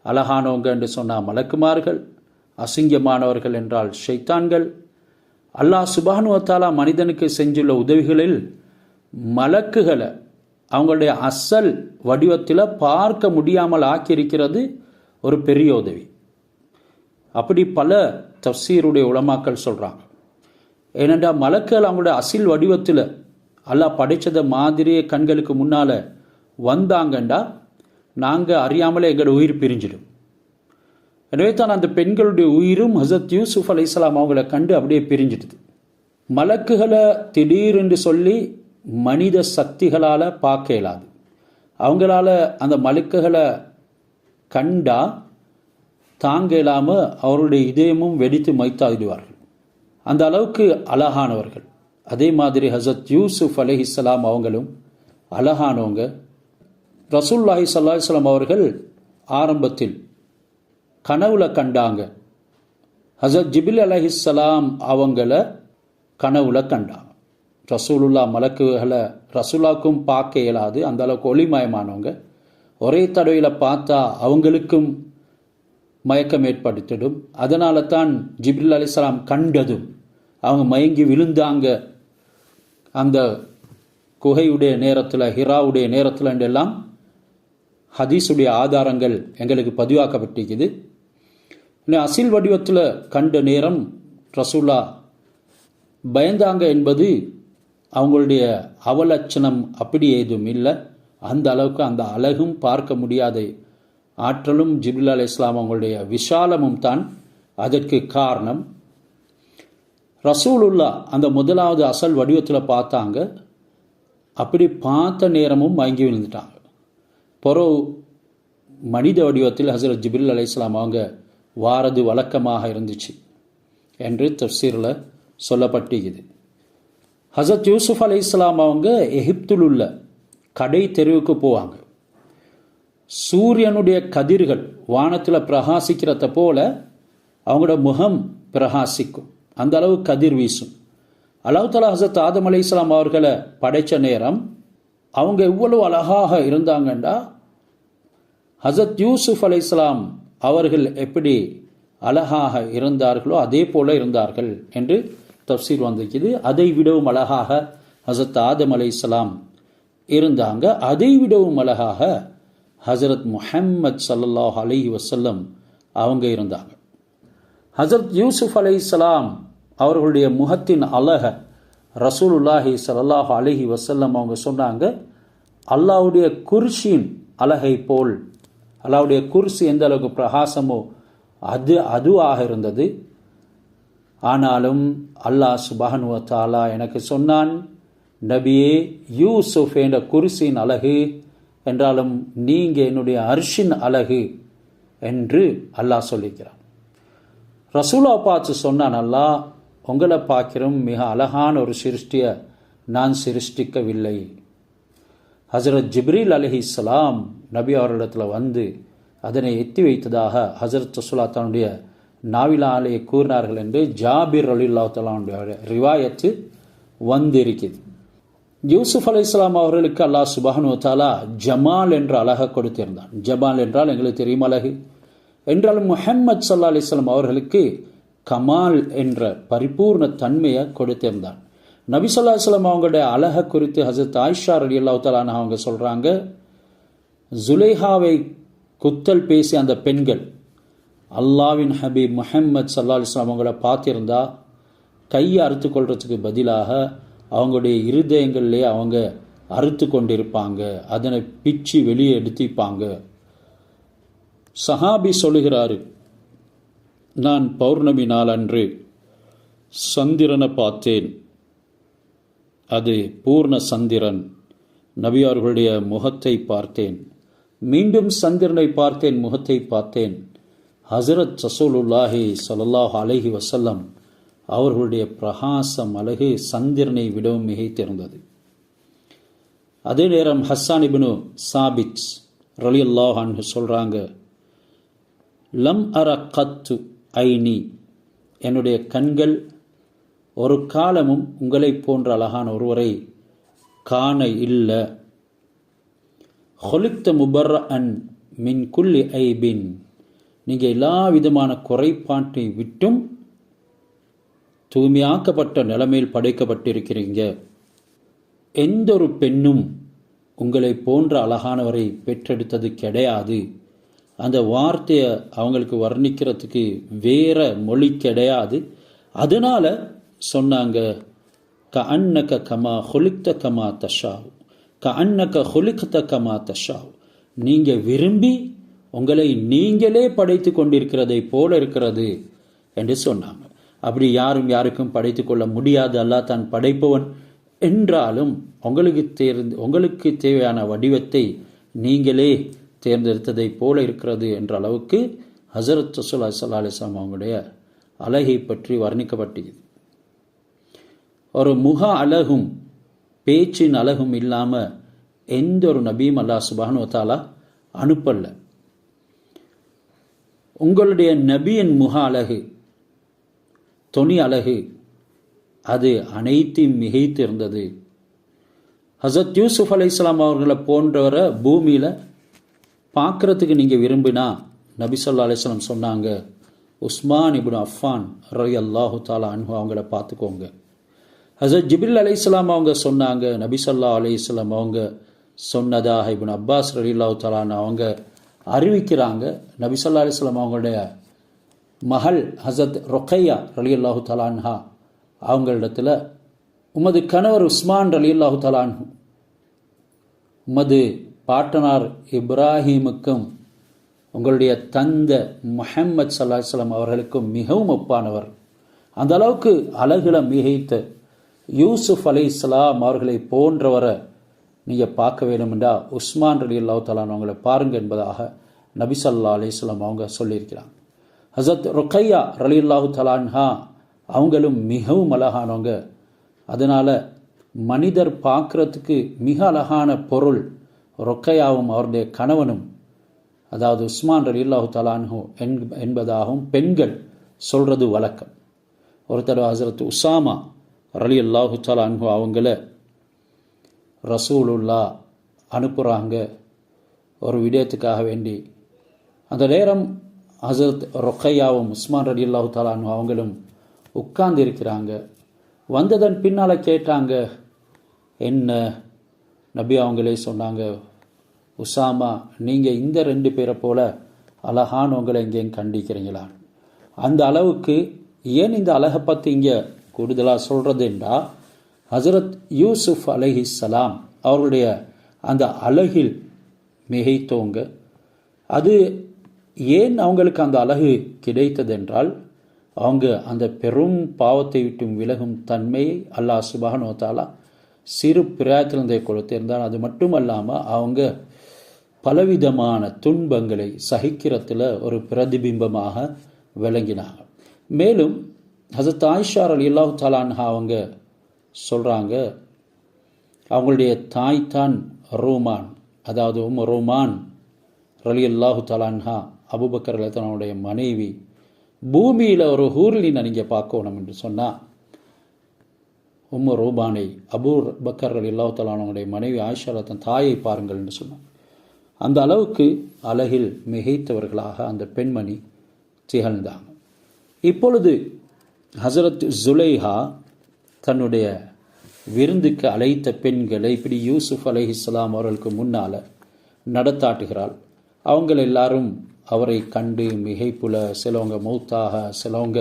அழகானவங்க என்று சொன்னால் மலக்குமார்கள், அசிங்கமானவர்கள் என்றால் ஷைத்தான்கள். அல்லாஹ் சுப்ஹானஹு வ தஆலா மனிதனுக்கு செஞ்சுள்ள உதவிகளில் மலக்குகளை அவங்களுடைய அசல் வடிவத்தில் பார்க்க முடியாமல் ஆக்கியிருக்கிறது ஒரு பெரிய உதவி. அப்படி பல தஃசீருடைய உலமாக்கள் சொல்கிறாங்க. ஏனென்றால் மலக்குகள் அவங்களுடைய அசில் வடிவத்தில் அல்லாஹ் படைச்சதை மாதிரியே கண்களுக்கு முன்னால் வந்தாங்கண்டா நாங்கள் அறியாமலே எங்களோட உயிர் பிரிஞ்சிடும். எனவே தான் அந்த பெண்களுடைய உயிரும் ஹஸரத் யூசுப் அலைஹிஸ்ஸலாம் அவங்கள கண்டு அப்படியே பிரிஞ்சிடுது. மலக்குகளை திடீரென்று சொல்லி மனித சக்திகளால் பார்க்க இயலாது. அவங்களால அந்த மலக்குகளை கண்டா தாங்க இல்லாமல் அவருடைய இதயமும் வெடித்து மைத்தாகிடுவார்கள். அந்த அளவுக்கு அழகானவர்கள். அதே மாதிரி ஹஸரத் யூசுப் அலைஹிஸ்ஸலாம் அவங்களும் அழகானவங்க. ரசூலுல்லாஹி ஸல்லல்லாஹு அலைஹி வஸல்லம் அவர்கள் ஆரம்பத்தில் கனவுல கண்டாங்க. ஹஸரத் ஜிப்ரீல் அலைஹிஸ்ஸலாம் அவங்கள கனவுல கண்டாங்க. ரசூலுல்லா மலக்குகளை ரசூலாக்கும் பார்க்க இயலாது, அந்த அளவுக்கு ஒளிமயமானவங்க. ஒரே தடவையில் பார்த்தா அவங்களுக்கும் மயக்கம் ஏற்படுத்திடும். அதனால தான் ஜிப்ரீல் அலைஹிஸ்ஸலாம் கண்டதும் அவங்க மயங்கி விழுந்தாங்க. அந்த குகையுடைய நேரத்தில், ஹிராவுடைய நேரத்தில் என்றெல்லாம் ஹதீஸுடைய ஆதாரங்கள் எங்களுக்கு பதிவாக்கப்பட்டிருக்குது. அசில் வடிவத்தில் கண்ட நேரம் ரசூலா பயந்தாங்க என்பது அவங்களுடைய அவலட்சணம் அப்படி ஏதும் இல்லை. அந்த அளவுக்கு அந்த அழகும் பார்க்க முடியாத ஆற்றலும் ஜிப்ரீல் அலைஹிஸ்ஸலாம் அவங்களுடைய விஷாலமும் தான் அதற்கு காரணம். ரசூலுல்லா அந்த முதலாவது அசல் வடிவத்தில் பார்த்தாங்க. அப்படி பார்த்த நேரமும் மயங்கி விழுந்துட்டாங்க. பிறகு மனித வடிவத்தில் ஹஸரத் ஜிப்ரீல் அலைஹிஸ்ஸலாம் அவங்க வாரது வழக்கமாக இருந்துச்சு என்று தஃசீரில் சொல்லப்பட்டிருக்குது. ஹஸரத் யூசுப் அலைஹிஸ்ஸலாம் அவங்க எகிப்தில் உள்ள கடை தெருவுக்கு போவாங்க. சூரியனுடைய கதிர்கள் வானத்தில் பிரகாசிக்கிறத போல அவங்களோட முகம் பிரகாசிக்கும். அந்த அளவு கதிர் வீசும். அல்லாஹ் தஆலா ஹஸரத் ஆதம் அலைஹிஸ்ஸலாம் அவர்களை படைத்த நேரம் அவங்க எவ்வளவு அழகாக இருந்தாங்கண்டா ஹஸரத் யூசுப் அலைஹிஸ்ஸலாம் அவர்கள் எப்படி அழகாக இருந்தார்களோ அதே போல இருந்தார்கள் என்று தஃசீர் வந்திருக்குது. அதை விடவும் அழகாக ஹஸரத் ஆதம் அலைஹிஸ்ஸலாம் இருந்தாங்க. அதை விடவும் அழகாக ஹஸரத் முஹம்மத் ஸல்லல்லாஹு அலைஹி வஸல்லம் அவங்க இருந்தாங்க. ஹஸரத் யூசுப் அலைஹிஸ்ஸலாம் அவர்களுடைய முகத்தின் அழக ரசூலுல்லாஹி ஸல்லல்லாஹு அலைஹி வஸல்லம் அவங்க சொன்னாங்க, அல்லாஹ்வுடைய குர்சியின் அழகை போல். அல்லாஹ்வுடைய குர்சி எந்த அளவுக்கு பிரகாசமோ அதுவாக இருந்தது. ஆனாலும் அல்லாஹ் சுப்ஹானஹு வ தஆலா எனக்கு சொன்னான், நபியே யூசுப் என்ற குர்சியின் அழகு என்றாலும் நீங்கள் என்னுடைய அர்ஷின் அழகு என்று அல்லாஹ் சொல்லிக்கிறான். ரசூலா பார்த்து சொன்னான், அல்லாஹ் உங்களை பார்க்கிறோம் மிக அழகான ஒரு சிருஷ்டியை நான் சிருஷ்டிக்கவில்லை. ஹஸரத் ஜிப்ரீல் அலைஹிஸ்ஸலாம் நபி அவர்களிடத்தில் வந்து அதனை எத்தி வைத்ததாக ஹஸரத் ரசூலா தன்னுடைய நாவிலாலே கூறினார்கள் என்று ஜாபிர் ரலியல்லாஹு தஆலாவுடைய ரிவாயத்து வந்திருக்கிறது. யூசுப் அலைஹிஸ்ஸலாம் அவர்களுக்கு அல்லாஹ் சுப்ஹானஹு வ தஆலா ஜமால் என்ற அழகை கொடுத்திருந்தான். ஜமால் என்றால் எங்களுக்கு தெரியும் அழகு. என்றாலும் முஹம்மது ஸல்லல்லாஹு அலைஹி வஸல்லம் அவர்களுக்கு கமால் என்ற பரிபூர்ண தன்மையை கொடுத்திருந்தான். நபி ஸல்லல்லாஹு அலைஹி வஸல்லம் அவங்களுடைய அழகை குறித்து ஹஸரத் ஆயிஷா ரலியல்லாஹு தஆலா அவங்க சொல்கிறாங்க, ஜுலைஹாவை குத்தல் பேசி அந்த பெண்கள் அல்லாஹ்வின் ஹபீப் முஹம்மது ஸல்லல்லாஹு அலைஹி வஸல்லம் அவங்கள பார்த்திருந்தா கையை அறுத்து கொள்றதுக்கு பதிலாக அவங்களுடைய இருதயங்களிலே அவங்க அறுத்து கொண்டிருப்பாங்க, அதனை பிச்சு வெளியே எடுத்திப்பாங்க. சஹாபி சொல்லுகிறாரு, நான் பௌர்ணமி நாள் அன்று சந்திரனை பார்த்தேன், அது பூர்ண சந்திரன். நபியார்களுடைய முகத்தை பார்த்தேன். மீண்டும் சந்திரனை பார்த்தேன், முகத்தை பார்த்தேன். ஹசரத் ரசூலுல்லாஹி ஸல்லல்லாஹு அலைஹி வஸல்லம் அவர்களுடைய பிரகாசம் அழகு சந்திரனை விடவும் மிகைத்திருந்தது. அதே நேரம் ஹஸ்ஸான் இப்னு சாபித் ரலியல்லாஹு அன்ஹு சொல்றாங்க, லம் அர கத்து ஐனி, என்னுடைய கண்கள் ஒரு காலமும் உங்களை போன்ற அழகான ஒருவரை காண இல்லை. ஹொலிக்த முபர்ர அன் மின் குல்லி ஐபின், நீங்கள் எல்லா விதமான குறைபாட்டை விட்டும் தூய்மையாக்கப்பட்ட நிலைமையில் படைக்கப்பட்டிருக்கிறீங்க. எந்த ஒரு பெண்ணும் உங்களை போன்ற அழகானவரை பெற்றெடுத்தது கிடையாது. அந்த வார்த்தையை அவங்களுக்கு வர்ணிக்கிறதுக்கு வேற மொழி கிடையாது. அதனால சொன்னாங்க, க அன்னக கமா ஹொலிக்த கமா தஷாவு, க அன்னக ஹொலிக்த கமா தஷாவு, நீங்கள் விரும்பி உங்களை நீங்களே படைத்து கொண்டிருக்கிறதை போல இருக்கிறது என்று சொன்னாங்க. அப்படி யாரும் யாருக்கும் படைத்து கொள்ள முடியாது, அல்லாஹ் தான் படைப்பவன். என்றாலும் உங்களுக்கு தேவையான வடிவத்தை நீங்களே தேர்ந்தெடுத்ததை போல இருக்கிறது என்ற அளவுக்கு ஹஸரத் ரசூலுல்லாஹி ஸல்லல்லாஹு அலைஹி வஸல்லம் அவங்களுடைய அழகை பற்றி வர்ணிக்கப்பட்டது. ஒரு முக அழகும் பேச்சின் அழகும் இல்லாமல் எந்த ஒரு நபியும் அல்லாஹ் சுப்ஹானஹு வ தஆலா அனுப்பல்ல. உங்களுடைய நபியின் முக அழகு, தொனி அழகு, அது அனைத்தையும் மிகைத்து இருந்தது. ஹஸரத் யூசுப் அலைஹிஸ்ஸலாம் அவர்களை போன்றவரை பூமியில் பார்க்குறதுக்கு நீங்கள் விரும்பினா நபி ஸல்லல்லாஹு அலைஹி வஸல்லம் சொன்னாங்க, உஸ்மான் இப்னு அஃபான் ரலியல்லாஹு தஆலா அன்ஹு அவங்கள பார்த்துக்கோங்க. ஹஸரத் ஜிப்ரீல் அலைஹிஸ்ஸலாம் அவங்க சொன்னாங்க, நபி ஸல்லல்லாஹு அலைஹி வஸல்லம் அவங்க சொன்னதாக இப்னு அப்பாஸ் ரலியல்லாஹு தஆலா அவங்க அறிவிக்கிறாங்க. நபி ஸல்லல்லாஹு அலைஹி வஸல்லம் அவங்களுடைய மகள் ஹஸரத் ருக்கையா ரலியல்லாஹு தஆலா அன்ஹா அவங்களிடத்தில், உமது கணவர் உஸ்மான் ரலியல்லாஹு தஆலா அன்ஹு உமது பாட்டனார் இப்ராஹீமுக்கும் உங்களுடைய தந்தை முஹம்மது ஸல்லல்லாஹு அலைஹி வஸல்லம் அவர்களுக்கும் மிகவும் ஒப்பானவர். அந்த அளவுக்கு அழகுல மிகைத்த யூசுப் அலைஹிஸ்ஸலாம் அவர்களை போன்றவரை நீங்கள் பார்க்க வேண்டுமென்றா உஸ்மான் ரலியல்லாஹு தஆலா அவங்களை பாருங்கள் என்பதாக நபி ஸல்லல்லாஹு அலைஹி வஸல்லம் அவங்க சொல்லியிருக்கிறாங்க. ஹஸரத் ருக்கையா ரலியல்லாஹு தஆலா அன்ஹா அவங்களும் மிகவும் அழகானவங்க. அதனால் மனிதர் பார்க்குறதுக்கு மிக அழகான பொருள் ருக்கையாவும் அவருடைய கணவனும், அதாவது உஸ்மான் ரலியல்லாஹு தஆலா அன்ஹு என்பதாகவும் பெண்கள் சொல்கிறது வழக்கம். ஒருத்தர் ஹஸரத் உஸாமா ரலியல்லாஹு தஆலா அன்ஹு அவங்கள ரசூலுல்லாஹ் அனுப்புகிறாங்க ஒரு விடயத்துக்காக வேண்டி. அந்த நேரம் ஹஸரத் ருக்கையாவும் உஸ்மான் ரலியல்லாஹு தஆலா அன்ஹு அவங்களும் உட்கார்ந்து இருக்கிறாங்க. வந்ததன் பின்னால் கேட்டாங்க, என்ன நபி அவங்களே சொன்னாங்க, உஸாமா நீங்கள் இந்த 2 பேரை போல அழகானவங்களை எங்கேயும் கண்டிக்கிறீங்களா? அந்த அளவுக்கு ஏன் இந்த அழகை பற்றி இங்கே கூடுதலாக சொல்கிறதுண்டா, ஹஸரத் யூசுப் அலைஹிஸ்ஸலாம் அவர்களுடைய அந்த அழகில் மிகைத்தவங்க. அது ஏன் அவங்களுக்கு அந்த அழகு கிடைத்ததென்றால், அவங்க அந்த பெரும் பாவத்தை விட்டும் விலகும் தன்மையை அல்லாஹ் சுப்ஹானஹு வ தஆலா சிறு பிராயத்திலிருந்தே கொடுத்திருந்தால், அது மட்டும் அல்லாமல் அவங்க பலவிதமான துன்பங்களை சகிக்கிறதுல ஒரு பிரதிபிம்பமாக விளங்கினாங்க. மேலும் ஹஸரத் ஆயிஷா ரலியல்லாஹு தஆலா அன்ஹா அவங்க சொல்கிறாங்க, அவங்களுடைய தாய் தான் ரூமான், அதாவது ரூமான் ரலியல்லாஹு தஆலா அன்ஹா அபூபக்கர் ரலியல்லாஹு அவனுடைய மனைவி. பூமியில் ஒரு ஹூர்லினை நீங்கள் பார்க்கணும் என்று சொன்னால் ரூபானை அபூ பக்கர் ரலியல்லாஹு தஆலா அவனுடைய மனைவி ஆயிஷா தன் தாயை பாருங்கள் என்று சொன்னார். அந்த அளவுக்கு அழகில் மிகைத்தவர்களாக அந்த பெண்மணி திகழ்ந்தாங்க. இப்பொழுது ஹஸரத் ஜுலைஹா தன்னுடைய விருந்துக்கு அழைத்த பெண்களை இப்படி யூசுப் அலைஹிஸ்ஸலாம் அவர்களுக்கு முன்னால் நடத்தாட்டுகிறாள். அவங்க எல்லாரும் அவரை கண்டு மிகைப்புல, சிலவங்க மௌத்தாக, சிலவங்க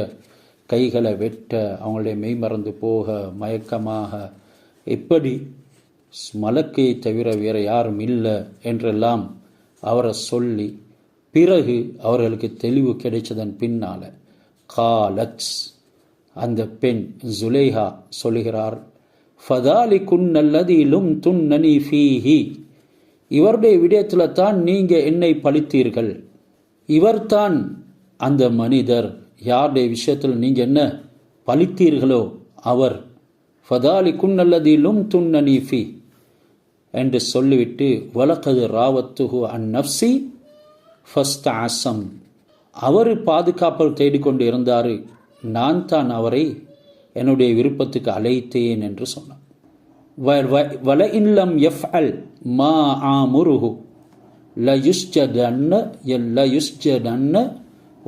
கைகளை வெட்ட, அவங்களுடைய மெய்மறந்து போக, மயக்கமாக, எப்படி மலக்கை தவிர வேறு யாரும் இல்லை என்றெல்லாம் அவரை சொல்லி, பிறகு அவர்களுக்கு தெளிவு கிடைச்சதன் பின்னால் காலத், அந்த பெண் ஜுலைஹா சொல்லுகிறார், ஃபதாலிகுன் அல்லதி லும்துன்னனி ஃபீஹி, இவருடைய விடயத்தில் தான் நீங்கள் என்னை பழித்தீர்கள். இவர்தான் அந்த மனிதர், யாருடைய விஷயத்தில் நீங்கள் என்ன பழித்தீர்களோ அவர். ஃபதாலிகுன் அல்லதி லும்துன்னனி ஃபீ என்று சொல்லிவிட்டு, வலகது ராவத்துஹு அன் நஃப்ஸி ஃபஸ்தஅஸம், அவர் பாதுகாப்பு தேடிக்கொண்டு இருந்தார், நான் தான் அவரை என்னுடைய விருப்பத்துக்கு அழைத்தேன் என்று சொன்னார். வல இல்லம் யஃஅல் மா ஆமுருஹு லயுஸ்ஜதன்ன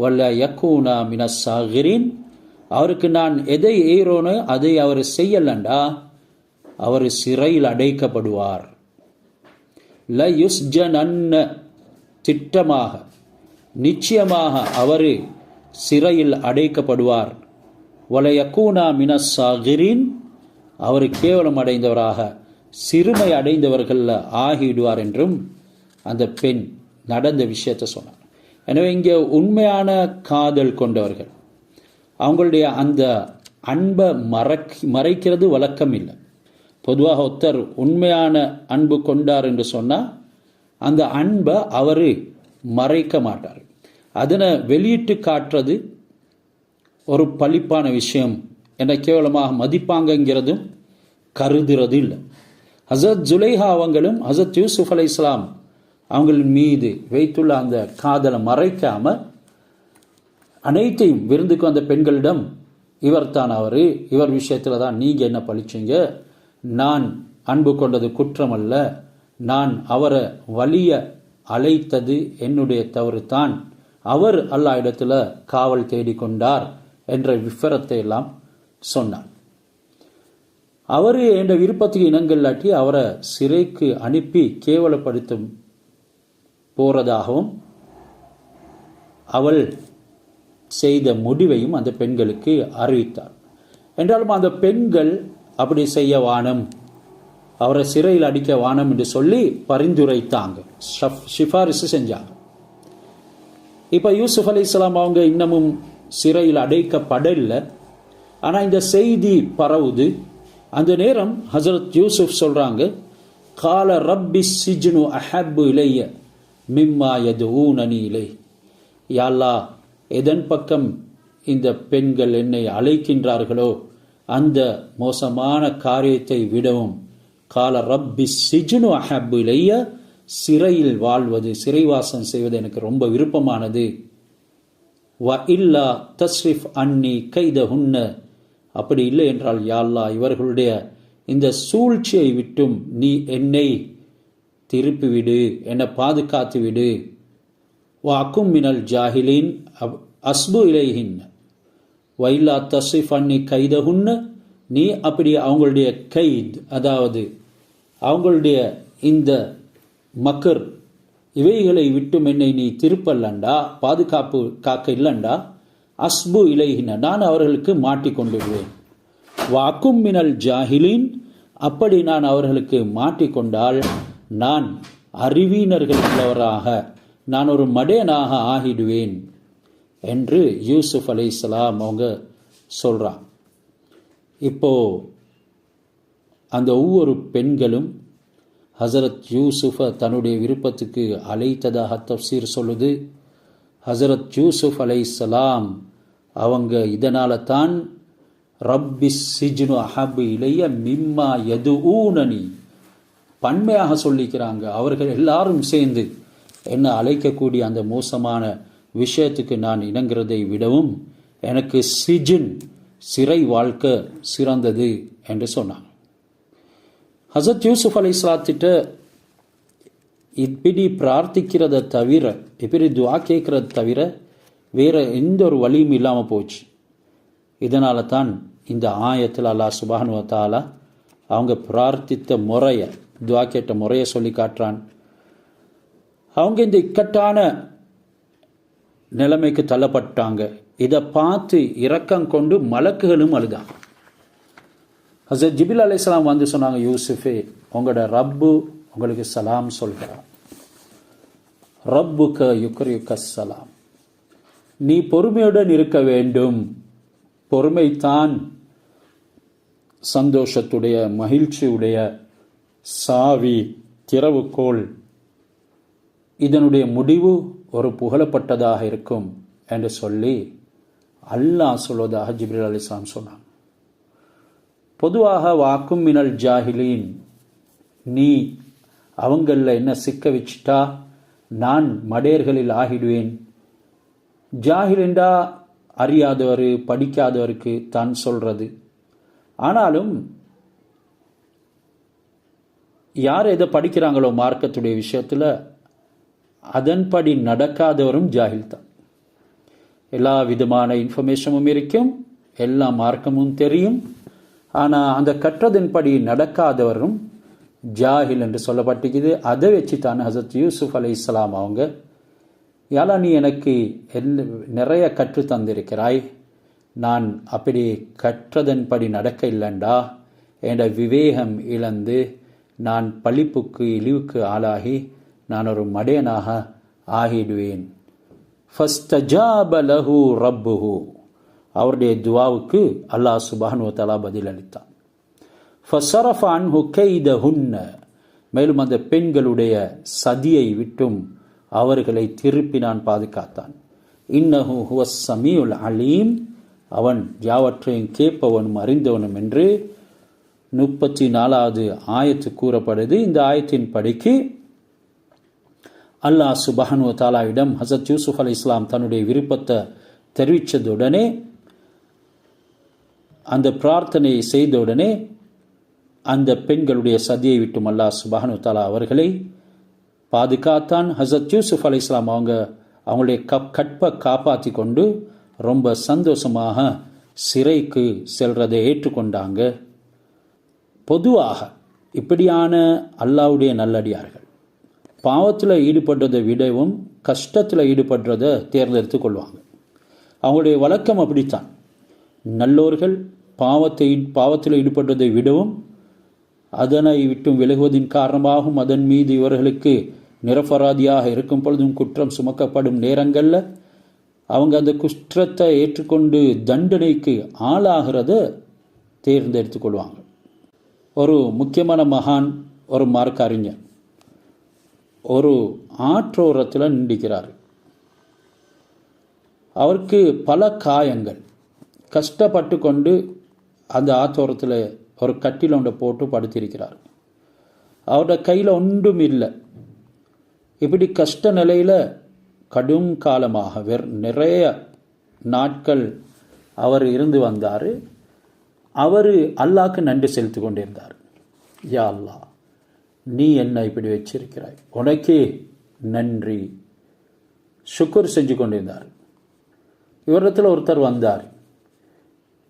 வல யகூனா மினஸ் சாகிரின், அவருக்கு நான் எதை ஏறோனோ அதை அவர் செய்யலண்டா அவர் சிறையில் அடைக்கப்படுவார். லயுஸ்ஜனன்ன, திட்டமாக நிச்சயமாக அவர் சிறையில் அடைக்கப்படுவார். வலயக்கூனா மினஸ் சாகிரின், அவர் கேவலம் அடைந்தவராக சிறுமை அடைந்தவர்கள் ஆகிவிடுவார் என்றும் அந்த பெண் நடந்த விஷயத்தை சொன்னார். எனவே இங்கே உண்மையான காதல் கொண்டவர்கள் அவங்களுடைய அந்த அன்பை மறைக்கிறது வழக்கம் இல்லை. பொதுவாக ஒருத்தர் உண்மையான அன்பு கொண்டார் என்று சொன்னால் அந்த அன்பை அவர் மறைக்க மாட்டார். அதனை வெளியிட்டு காட்டுறது ஒரு பழிப்பான விஷயம் என கேவலமாக மதிப்பாங்கங்கிறதும் கருதுறது இல்லை. ஹசரத் ஜுலைஹா அவங்களும் ஹசரத் யூசுப் அலைஹிஸ்ஸலாம் அவங்களின் மீது வைத்துள்ள அந்த காதலை மறைக்காமல் அனைத்தையும் விருந்துக்கு வந்த பெண்களிடம், இவர் தான் அவர், இவர் விஷயத்தில் தான் நீங்கள் என்ன பழிச்சிங்க, நான் அன்பு கொண்டது குற்றம் அல்ல, நான் அவரை வலிய அழைத்தது என்னுடைய தவறு தான், அவர் அல்லாஹ் இடத்துல காவல் தேடிக்கொண்டார் என்ற விவரத்தை எல்லாம் சொன்னார். அவர் என்ற விருப்பத்துக்கு இனங்கள்லாட்டி அவரை சிறைக்கு அனுப்பி கேவலப்படுத்தும் போறதாகவும் அவள் செய்த முடிவையும் அந்த பெண்களுக்கு அறிவித்தார். என்றாலும் அந்த பெண்கள் அப்படி செய்ய வானம், அவரை சிறையில் அடிக்க வானம் என்று சொல்லி பரிந்துரைத்தாங்க, சிபாரிசு செஞ்சாங்க. இப்போ யூசுப் அலைஹிஸ்ஸலாம் அவங்க இன்னமும் சிறையில் அடைக்கப்படலை. ஆனால் இந்த செய்தி பரவுது. அந்த நேரம் ஹசரத் யூசுப் சொல்கிறாங்க, கால ரப்பி சிஜ்னு அஹப்பு இலைய மிம்மா யதுஊனனி இலை, யா அல்லாஹ், எதன் பக்கம் இந்த பெண்கள் என்னை அழைக்கின்றார்களோ அந்த மோசமான காரியத்தை விடவும், கால ரப்பி சிஜ்னு அஹப்பு இலைய, சிறையில் வாழ்வது, சிறைவாசம் செய்வது எனக்கு ரொம்ப விருப்பமானது. வ இல்லா தஸ்ரிஃப் அன்னி கைதஹுன்ன, அப்படி இல்லை என்றால் யா அல்லாஹ், இவர்களுடைய இந்த சூழ்ச்சியை விட்டும் நீ என்னை திருப்பிவிடு, என்னை பாதுகாத்து விடு. வஅகும் மினல் ஜாஹிலீன் அஸ்பு இலைஹின் வ இல்லா தஸ்ரிஃப் அன்னி கைதஹுன்ன, நீ அப்படி அவங்களுடைய கைத், அதாவது அவங்களுடைய இந்த மக்கர், இவைகளை விட்டும் என்னை நீ திருப்பல்லண்டா, பாதுகாப்பு காக்க இல்லண்டா, அஸ்பு இலைஹின, நான் அவர்களுக்கு மாட்டிக்கொண்டு விடுவேன். வாக்கும் மினல் ஜாஹிலீன், அப்படி நான் அவர்களுக்கு மாட்டிக்கொண்டால் நான் அறிவீனர்கள் உள்ளவராக, நான் ஒரு மடையனாக ஆகிடுவேன் என்று யூசுப் அலைஹிஸ்ஸலாம் அவங்க சொல்கிறான். இப்போ அந்த ஒவ்வொரு பெண்களும் ஹசரத் யூசுஃபை தன்னுடைய விருப்பத்துக்கு அழைத்ததாக தஃப்சீர் சொல்லுது. ஹசரத் யூசுப் அலைஹிஸ்ஸலாம் அவங்க இதனால தான் ரப்பி சிஜ்னு அஹப்பு இலைய மிம்மா யதுஊனனி பன்மையாக சொல்லிக்கிறாங்க. அவர்கள் எல்லாரும் சேர்ந்து என்ன அழைக்கக்கூடிய அந்த மோசமான விஷயத்துக்கு நான் இணங்குறதை விடவும் எனக்கு சிஜின், சிறை வாழ்க்கை சிறந்தது என்று சொன்னாங்க. ஹசரத் யூசுப் அலைஹிஸ்ஸலாத்திட்ட இப்படி பிரார்த்திக்கிறத தவிர, இப்படி துஆ கேட்கறத தவிர வேற எந்த ஒரு வழியும் இல்லாமல் போச்சு. இதனால தான் இந்த ஆயத்தில் அல்லாஹ் சுப்ஹானஹு வ தஆலா அவங்க பிரார்த்தித்த முறையை, துஆ கேட்ட முறையை சொல்லி காட்டுறான். அவங்க இந்த இக்கட்டான நிலைமைக்கு தள்ளப்பட்டாங்க. இதை பார்த்து இரக்கம் கொண்டு மலக்குகளும் அழுதாங்க. ஹசரத் ஜிப்ரீல் அலைஹிஸ்ஸலாம் வந்து சொன்னாங்க, யூசுஃபே, உங்களோட ரப்பு உங்களுக்கு சலாம் சொல்கிறார். ரப்புக யுக்ரியுக சலாம், நீ பொறுமையுடன் இருக்க வேண்டும் பொறுமைத்தான் சந்தோஷத்துடைய மகிழ்ச்சியுடைய சாவி, திறவுகோல். இதனுடைய முடிவு ஒரு புகழப்பட்டதாக இருக்கும் என்று சொல்லி அல்லாஹ் சொல்வதாக ஜிப்ரீல் அலைஹிஸ்ஸலாம் சொன்னான். பொதுவாக வாக்கும் மினல் ஜாஹிலீன், நீ அவங்களில் என்ன சிக்க வச்சிட்டா நான் மடையர்களில் ஆகிடுவேன். ஜாஹில் என்றா அறியாதவர், படிக்காதவருக்கு தான் சொல்றது. ஆனாலும் யார் எதை படிக்கிறாங்களோ மார்க்கத்துடைய விஷயத்தில் அதன்படி நடக்காதவரும் ஜாஹில் தான். எல்லா விதமான இன்ஃபர்மேஷனும் இருக்கும், எல்லா மார்க்கமும் தெரியும், ஆனால் அந்த கற்றதன்படி நடக்காதவரும் ஜாஹில் என்று சொல்லப்பட்டிருக்குது. அதை வச்சு தான் ஹசரத் யூசுப் அலைஹிஸ்ஸலாம் அவங்க, யாலா நீ எனக்கு நிறைய கற்று தந்திருக்கிறாய், நான் அப்படி கற்றதன்படி நடக்க இல்லைண்டா என்ற விவேகம் இழந்து நான் பழிப்புக்கு இழிவுக்கு ஆளாகி நான் ஒரு மடையனாக ஆகிடுவேன். ஃபஸ்தஜாப லஹு ரப்புஹு, அவருடைய துவாவுக்கு அல்லாஹ் சுப்ஹானஹு வ தஆலா பதில் அளித்தான். ஃபஸரஃப அன்ஹு கைதஹுன்ன, மேலும் அந்த பெண்களுடைய சதியை விட்டும் அவர்களை திருப்பினான், பாதுகாத்தான். இன்னஹு ஹுவஸ் ஸமீஉல் அலீம், அவன் யாவற்றையும் கேட்பவனும் அறிந்தவனும் என்று 34வது ஆயத்து கூறப்படுது. இந்த ஆயத்தின் படிக்கு அல்லாஹ் சுப்ஹானஹு வ தஆலாவிடம் ஹஸரத் யூசுப் அலைஹிஸ்ஸலாம் தன்னுடைய விருப்பத்தை தெரிவித்ததுடனே, அந்த பிரார்த்தனையை செய்தவுடனே அந்த பெண்களுடைய சதியை விட்டும் அல்லாஹ் சுப்ஹானஹு வ தஆலா அவர்களை பாதுகாத்தான். ஹஸரத் யூசுப் அலைஹிஸ்ஸலாம் அவங்களுடைய கற்பை காப்பாற்றி கொண்டு ரொம்ப சந்தோஷமாக சிறைக்கு செல்றதை ஏற்றுக்கொண்டாங்க. பொதுவாக இப்படியான அல்லாஹ்வுடைய நல்லடியார்கள் பாவத்தில் ஈடுபடுறதை விடவும் கஷ்டத்தில் ஈடுபடுறதை தேர்ந்தெடுத்து கொள்வாங்க. அவங்களுடைய வழக்கம் அப்படித்தான். நல்லோர்கள் பாவத்தில் ஈடுபடுறதை விடவும் அதனை விட்டும் விலகுவதின் காரணமாகவும் அதன் மீது இவர்களுக்கு நிரபராதியாக இருக்கும் பொழுதும் குற்றம் சுமக்கப்படும் நேரங்களில் அவங்க அந்த குற்றத்தை ஏற்றுக்கொண்டு தண்டனைக்கு ஆளாகிறத தேர்ந்தெடுத்து கொள்வாங்க. ஒரு முக்கியமான மகான், ஒரு மார்க்க அறிஞர், ஒரு ஆற்றோரத்தில் நின்றுக்கிறார். அவருக்கு பல காயங்கள், கஷ்டப்பட்டு கொண்டு அந்த ஆற்றோரத்தில் ஒரு கட்டில் ஒன்றை போட்டு படுத்திருக்கிறார். அவரோட கையில் ஒன்றும் இல்லை. இப்படி கஷ்ட நிலையில் கடும் காலமாக நிறைய நாட்கள் அவர் இருந்து வந்தார். அவர் அல்லாஹ்க்கு நன்றி செலுத்தி கொண்டிருந்தார். யா அல்லாஹ், நீ என்ன இப்படி வச்சிருக்கிறாய், உனக்கே நன்றி, சுக்குர் செஞ்சு கொண்டிருந்தார். இவரிடத்தில் ஒருத்தர் வந்தார்.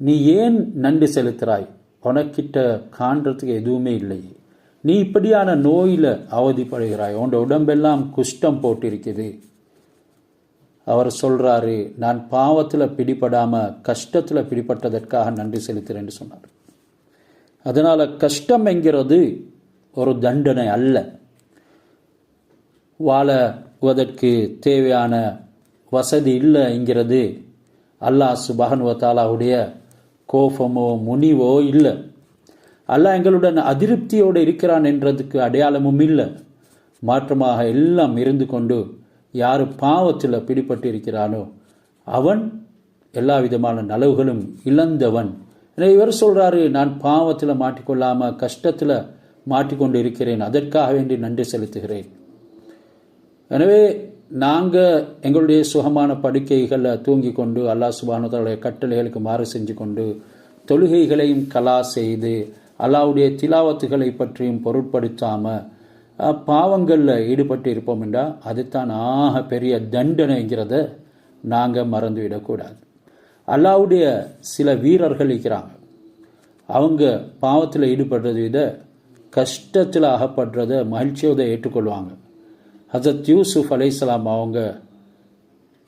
நீ ஏன் நன்றி செலுத்துகிறாய், உனக்கிட்ட காண்றதுக்கு எதுவுமே இல்லை, நீ இப்படியான நோயில் அவதிப்படுகிறாய், உன்னோட உடம்பெல்லாம் குஷ்டம் போட்டிருக்குது. அவர் சொல்கிறாரு, நான் பாவத்தில் பிடிபடாமல் கஷ்டத்தில் பிடிபட்டதற்காக நன்றி செலுத்துகிறேன்னு சொன்னார். அதனால் கஷ்டம் என்கிறது ஒரு தண்டனை அல்ல. வாழுவதற்கு தேவையான வசதி இல்லை என்கிறது அல்லாஹ் சுப்ஹானஹு வ தஆலாவுடைய கோபமோ முனிவோ இல்லை. அல்லாஹ் எங்களுடன் அதிருப்தியோடு இருக்கிறான் என்றதுக்கு அடையாளமும் இல்லை. மாற்றமாக எல்லாம் இருந்து கொண்டு யார் பாவத்தில் பிடிபட்டு இருக்கிறானோ அவன் எல்லா விதமான நலவுகளும் இழந்தவன். இவர் சொல்கிறாரு, நான் பாவத்தில் மாட்டிக்கொள்ளாமல் கஷ்டத்தில் மாட்டிக்கொண்டு இருக்கிறேன், அதற்காக வேண்டி நன்றி செலுத்துகிறேன். எனவே நாங்கள் எங்களுடைய சுகமான படுக்கைகளில் தூங்கி கொண்டு அல்லாஹ் சுப்ஹானஹு வ தஆலாவுடைய கட்டளைகளுக்கு மாறு செஞ்சு கொண்டு தொழுகைகளையும் கலா செய்து அல்லாஹ்வுடைய திலாவத்துகளை பற்றியும் பொருட்படுத்தாமல் பாவங்களில் ஈடுபட்டு இருப்போம் என்றால் அதுதான் ஆக பெரிய தண்டனைங்கிறத நாங்கள் மறந்துவிடக்கூடாது. அல்லாஹ்வுடைய சில வீரர்கள் இருக்கிறாங்க, அவங்க பாவத்தில் ஈடுபடுறதை விட கஷ்டத்தில் அகப்படுறதை மகிழ்ச்சியோடு ஏற்றுக்கொள்வாங்க. ஹஸரத் யூசுப் அலைஹிஸ்ஸலாம் அவங்க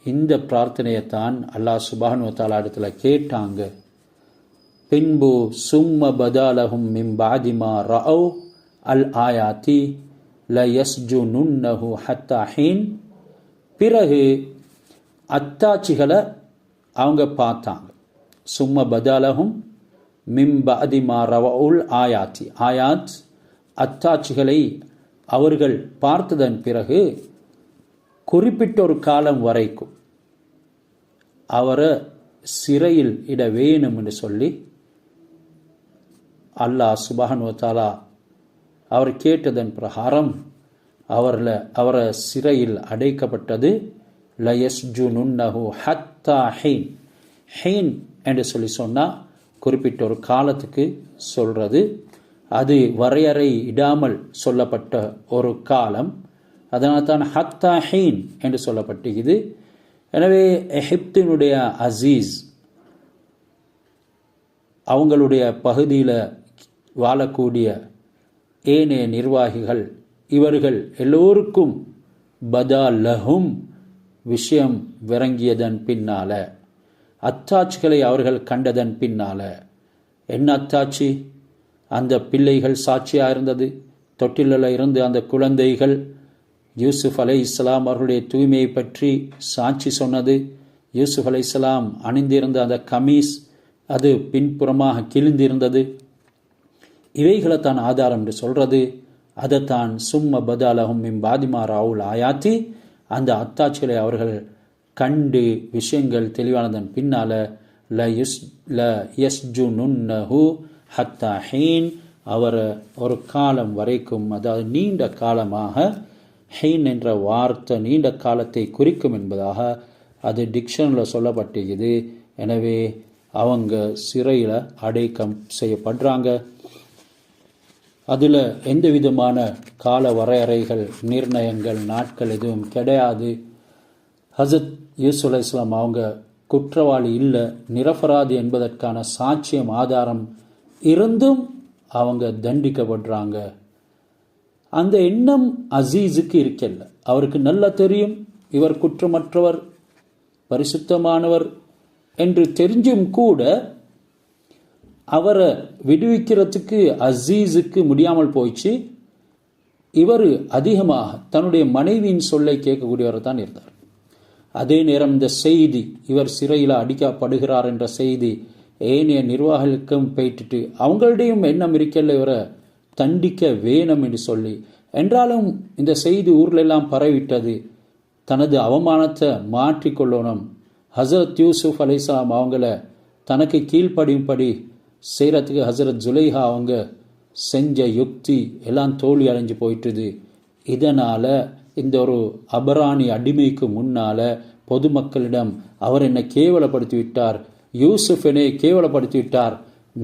இந்த பிரார்த்தனையைத்தான் அல்லாஹ் சுப்ஹானஹு வ தஆலா இடத்துல கேட்டாங்க. பின்பு சும்ம பதாலஹும் மின் பாதி மா ரஅவ் அல் ஆயாத்தி ல யஸ்ஜுனுன்னஹு ஹத்தா ஹீன், பிறகு அத்தாட்சிகளை அவங்க பார்த்தாங்க. சும்ம பதாலஹும் மின் பஅதி மா ரவஉல் ஆயாத்தி. ஆயாத் அத்தாட்சிகளை அவர்கள் பார்த்ததன் பிறகு குறிப்பிட்ட ஒரு காலம் வரைக்கும் அவரை சிறையில் இட வேணும் என்று சொல்லி அல்லாஹ் சுப்ஹானஹு வ தஆலா அவர் கேட்டதன் பிரகாரம் அவரை சிறையில் அடைக்கப்பட்டது. லயஸ்ஜுனுன்னஹு ஹத்தா ஹீன். ஹீன் என்று சொல்லி சொன்னால் குறிப்பிட்ட ஒரு காலத்துக்கு சொல்றது. அது வரையறை இடாமல் சொல்லப்பட்ட ஒரு காலம். அதனால் தான் ஹத்தா ஹீன் என்று சொல்லப்பட்டிருக்குது. எனவே எகிப்தினுடைய அசீஸ் அவங்களுடைய பகுதியில் வாழக்கூடிய ஏனைய நிர்வாகிகள் இவர்கள் எல்லோருக்கும் பதாலஹும் விஷயம் விளங்கியதன் பின்னால, அத்தாட்சிகளை அவர்கள் கண்டதன் பின்னால, என்ன அத்தாட்சி? அந்த பிள்ளைகள் சாட்சியாக இருந்தது. தொட்டிலில் இருந்து அந்த குழந்தைகள் யூசுப் அலைஹிஸ்ஸலாம் அவர்களுடைய தூய்மையை பற்றி சாட்சி சொன்னது. யூசுப் அலைஹிஸ்ஸலாம் அணிந்திருந்த அந்த கமீஸ் அது பின்புறமாக கிழிந்திருந்தது. இவைகளை தான் ஆதாரம் என்று சொல்றது. அதைத்தான் சும்ம பதாலஹும் மின் பஅதி மா ரஅவுல் ஆயாத்தி, அந்த அத்தாட்சிகளை அவர்கள் கண்டு விஷயங்கள் தெளிவானதன் பின்னால லயஸ்ஜுனுன்னஹு ஹத்தா ஹீன், அவரை ஒரு காலம் வரைக்கும், அதாவது நீண்ட காலமாக, ஹீன் என்ற வார்த்தை நீண்ட காலத்தை குறிக்கும் என்பதாக அது டிக்ஷனரியில் சொல்லப்பட்டிருக்குது. எனவே அவங்க சிறையில் அடைக்கம் செய்யப்படுறாங்க. அதில் எந்த விதமான கால வரையறைகள், நிர்ணயங்கள், நாட்கள் எதுவும் கிடையாது. ஹஸரத் யூசுப் அலைஹிஸ்ஸலாம் அவங்க குற்றவாளி இல்லை, நிரபராதி என்பதற்கான சாட்சியம் ஆதாரம் இருந்தும் அவங்க தண்டிக்கப்படுறாங்க. அந்த எண்ணம் அசீஸுக்கு இருக்கல. அவருக்கு நல்லா தெரியும் இவர் குற்றமற்றவர், பரிசுத்தமானவர் என்று தெரிஞ்சும் கூட அவரை விடுவிக்கிறதுக்கு அசீஸுக்கு முடியாமல் போயிடுச்சு. இவர் அதிகமாக தன்னுடைய மனைவியின் சொல்லை கேட்கக்கூடியவர் தான் இருந்தார். அதே நேரம் இந்த செய்தி, இவர் சிறையில் அடிக்கப்படுகிறார் என்ற செய்தி ஏனைய நிர்வாகிகளுக்கும் போயிட்டு அவங்களுடையும் எண்ணம் இருக்கல இவரை தண்டிக்க வேணும் என்று சொல்லி. என்றாலும் இந்த செய்தி ஊரில் எல்லாம் பரவிட்டது. தனது அவமானத்தை மாற்றிக்கொள்ளணும், ஹஸரத் யூசுப் அலைஹிஸ்ஸலாம் அவங்கள தனக்கு கீழ்ப்படியும்படி செய்கிறதுக்கு ஹஸரத் ஜுலைஹா அவங்க செஞ்ச யுக்தி எல்லாம் தோல்வி அடைஞ்சு போயிட்டுது. இதனால் இந்த ஒரு அபராணி அடிமைக்கு முன்னால் பொதுமக்களிடம் அவர் என்னை கேவலப்படுத்தி விட்டார், யூசுப் என்னை கேவலப்படுத்தி விட்டார்,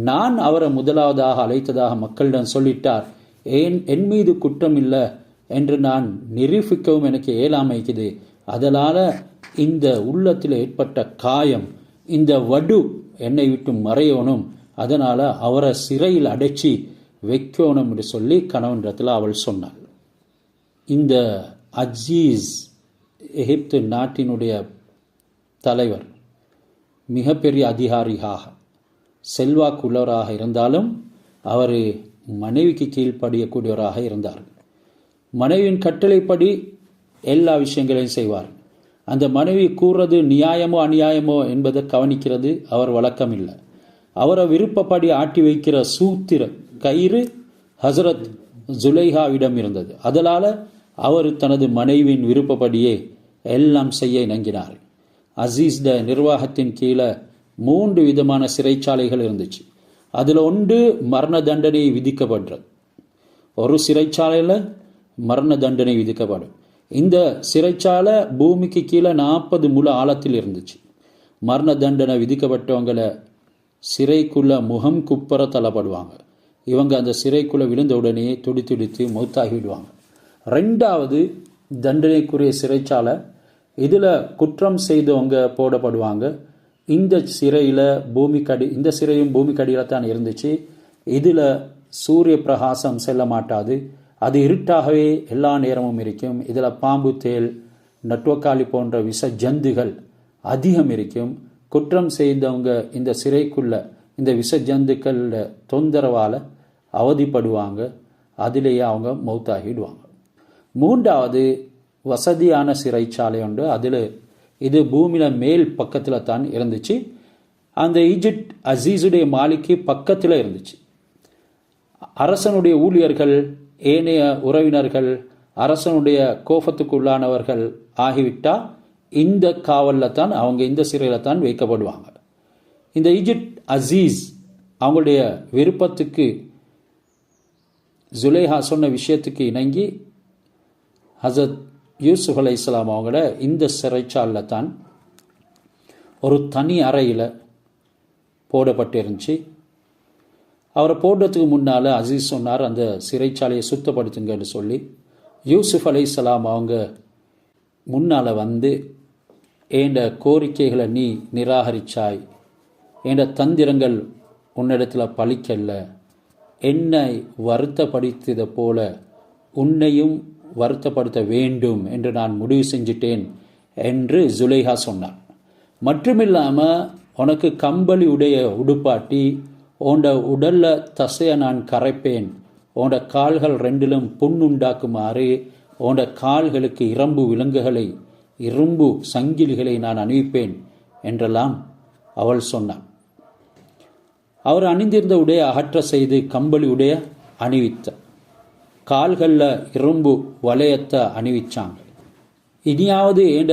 நான் அவரை முதலாவதாக அழைத்ததாக மக்களிடம் சொல்லிட்டார், என் மீது குற்றம் இல்லை என்று நான் நிரூபிக்கவும் எனக்கு இயலாமைக்குது. அதனால் இந்த உள்ளத்தில் ஏற்பட்ட காயம், இந்த வடு என்னை விட்டு மறையணும், அதனால் அவரை சிறையில் அடைச்சி வைக்கணும் என்று சொல்லி கணவனிடத்தில் அவள் சொன்னாள். இந்த அஜீஸ் எகிப்து நாட்டினுடைய தலைவர், மிகப்பெரிய அதிகாரியாக செல்வாக்குள்ளவராக இருந்தாலும் அவர் மனைவிக்கு கீழ்ப்படியக்கூடியவராக இருந்தார். மனைவியின் கட்டளைப்படி எல்லா விஷயங்களையும் செய்வார். அந்த மனைவி கூறுறது நியாயமோ அநியாயமோ என்பதை கவனிக்கிறது அவர் வழக்கம் இல்லை. அவரை விருப்பப்படி ஆட்டி வைக்கிற சூத்திர கயிறு ஹஸரத் ஜுலைஹாவிடம் இருந்தது. அதனால் அவர் தனது மனைவியின் விருப்பப்படியே எல்லாம் செய்ய இணங்கினார். அசீஸ்ட நிர்வாகத்தின் கீழே 3 விதமான சிறைச்சாலைகள் இருந்துச்சு. அதில் ஒன்று மரண தண்டனை விதிக்கப்படுறது. ஒரு சிறைச்சாலையில் மரண தண்டனை விதிக்கப்படும். இந்த சிறைச்சாலை பூமிக்கு கீழே 40 முழ ஆழத்தில் இருந்துச்சு. மரண தண்டனை விதிக்கப்பட்டவங்களை சிறைக்குள்ள முகம் குப்பர தள்ளப்படுவாங்க. இவங்க அந்த சிறைக்குள்ள விழுந்த உடனே துடித்து மௌத்தாகிவிடுவாங்க. 2வது தண்டனைக்குரிய சிறைச்சாலை, இதில் குற்றம் செய்தவங்க போடப்படுவாங்க. இந்த சிறையில் இந்த சிறையும் பூமிக்கடியில் தான் இருந்துச்சு. இதில் சூரிய பிரகாசம் செல்ல மாட்டாது, அது இருட்டாகவே எல்லா நேரமும் இருக்கும். இதில் பாம்பு, தேள், நட்டுவக்காளி போன்ற விஷ ஜந்துகள் அதிகம் இருக்கும். குற்றம் செய்தவங்க இந்த சிறைக்குள்ள இந்த விஷ ஜந்துக்கள் தொந்தரவால் அவதிப்படுவாங்க. அதிலேயே அவங்க மௌத்தாகிடுவாங்க. 3வது வசதியான சிறைச்சாலை உண்டு. அதில் இது பூமியில் மேல் பக்கத்தில் தான் இருந்துச்சு. அந்த ஈஜிப்ட் அசீஸுடைய மாளிகை பக்கத்தில் இருந்துச்சு. அரசனுடைய ஊழியர்கள், ஏனைய உறவினர்கள், அரசனுடைய கோபத்துக்கு உள்ளானவர்கள் ஆகிவிட்டால் இந்த காவலில் தான், அவங்க இந்த சிறையில் தான் வைக்கப்படுவாங்க. இந்த ஈஜிப்ட் அசீஸ் அவங்களுடைய விருப்பத்துக்கு, ஜுலேஹா சொன்ன விஷயத்துக்கு இணங்கி ஹசரத் யூசுப் அலைஹிஸ்ஸலாம் அவங்கள இந்த சிறைச்சாலில் தான் ஒரு தனி அறையில் போடப்பட்டிருந்துச்சு. அவரை போடுறதுக்கு முன்னால் அசீஸ் சொன்னார், அந்த சிறைச்சாலையை சுத்தப்படுத்துங்கன்னு சொல்லி. யூசுப் அலைஹிஸ்ஸலாம் அவங்க முன்னால் வந்து, ஏண்ட கோரிக்கைகளை நீ நிராகரிச்சாய், ஏண்ட தந்திரங்கள் உன்னிடத்தில் பலிக்கல்ல, என்னை வருத்தப்படுத்தியதை போல உன்னையும் வருத்தப்படுத்த வேண்டும் என்று நான் முடிவு செஞ்சிட்டேன் என்று ஜுலேஹா சொன்னார். மட்டுமில்லாமல் உனக்கு கம்பளி உடைய உடுப்பாட்டி, உன்னோட உடலில் தசையை நான் கரைப்பேன், உன்னோட கால்கள் ரெண்டிலும் புண்ணுண்டாக்குமாறு உன்னோட கால்களுக்கு இரும்பு சங்கிலிகளை நான் அணிவிப்பேன் என்றெல்லாம் அவள் சொன்னாள். அவர் அணிந்திருந்த உடைய அகற்ற செய்து கம்பளி உடைய அணிவித்தார். கால்களில் இரும்பு வளையத்தை அணிவிச்சாங்க. இனியாவது ஏண்ட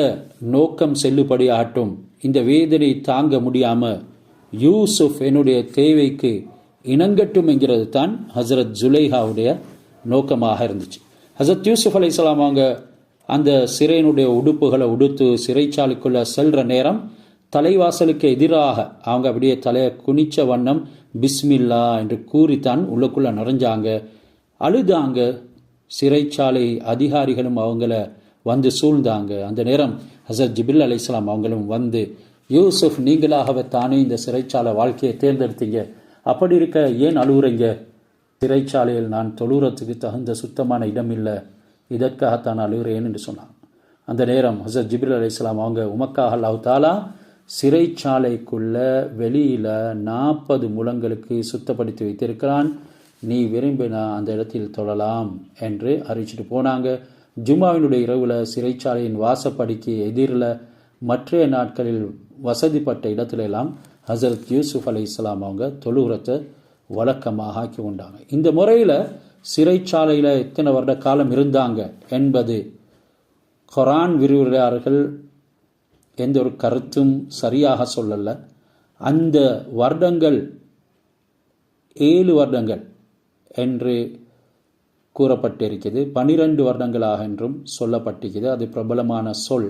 நோக்கம் செல்லுபடி ஆட்டும், இந்த வேதனை தாங்க முடியாமல் யூசுப் என்னுடைய தேவைக்கு இணங்கட்டும் என்கிறது தான் ஹசரத் ஜுலேஹாவுடைய நோக்கமாக இருந்துச்சு. ஹசரத் யூசுப் அலைஹிஸ்ஸலாம் அவங்க அந்த சிறையினுடைய உடுப்புகளை உடுத்து சிறைச்சாலைக்குள்ளே செல்கிற நேரம் தலைவாசலுக்கு எதிராக அவங்க அப்படியே தலையை குனிச்ச வண்ணம் பிஸ்மில்லா என்று கூறித்தான் உள்ளுக்குள்ளே நுழைஞ்சாங்க. அழுதாங்க. சிறைச்சாலை அதிகாரிகளும் அவங்கள வந்து சூழ்ந்தாங்க. அந்த நேரம் ஹசரத் ஜிப்ரீல் அலைஹிஸ்ஸலாம் அவங்களும் வந்து, யூசுப் நீங்களாகவே தானே இந்த சிறைச்சாலை வாழ்க்கையை தேர்ந்தெடுத்தீங்க, அப்படி இருக்க ஏன் அழுகுறீங்க? சிறைச்சாலையில் நான் தொழுறதுக்கு தகுந்த சுத்தமான இடம் இல்லை, இதற்காகத்தான் அழுகிறேன் என்று சொன்னாங்க. அந்த நேரம் ஹசரத் ஜிப்ரீல் அலைஹிஸ்ஸலாம் அவங்க, உமக்காக அல்லாஹ் தஆலா சிறைச்சாலைக்குள்ள வெளியில் 40 முழங்களுக்கு சுத்தப்படுத்தி வைத்திருக்கிறான், நீ விரும்பினா அந்த இடத்தில் தொழலாம் என்று அறிவிச்சிட்டு போனாங்க. ஜும்மாவினுடைய இரவில் சிறைச்சாலையின் வாசப்படிக்கு எதிரில் மற்ற நாட்களில் வசதிப்பட்ட இடத்துல எல்லாம் ஹசரத் யூசுப் அலைஹிஸ்ஸலாம் அவங்க தொழுகிறத்தை வழக்கமாக ஆக்கி கொண்டாங்க. இந்த முறையில் சிறைச்சாலையில் எத்தனை வருட காலம் இருந்தாங்க என்பது குர்ஆன் விரிவுரையாளர்கள் எந்த ஒரு கருத்தும் சரியாக சொல்லலை. அந்த வருடங்கள் 7 வருடங்கள் என்று கூறப்பட்டிருக்கிறது, 12 வருடங்களாக என்றும் சொல்லப்பட்டிருக்கிறது. அது பிரபலமான சொல்.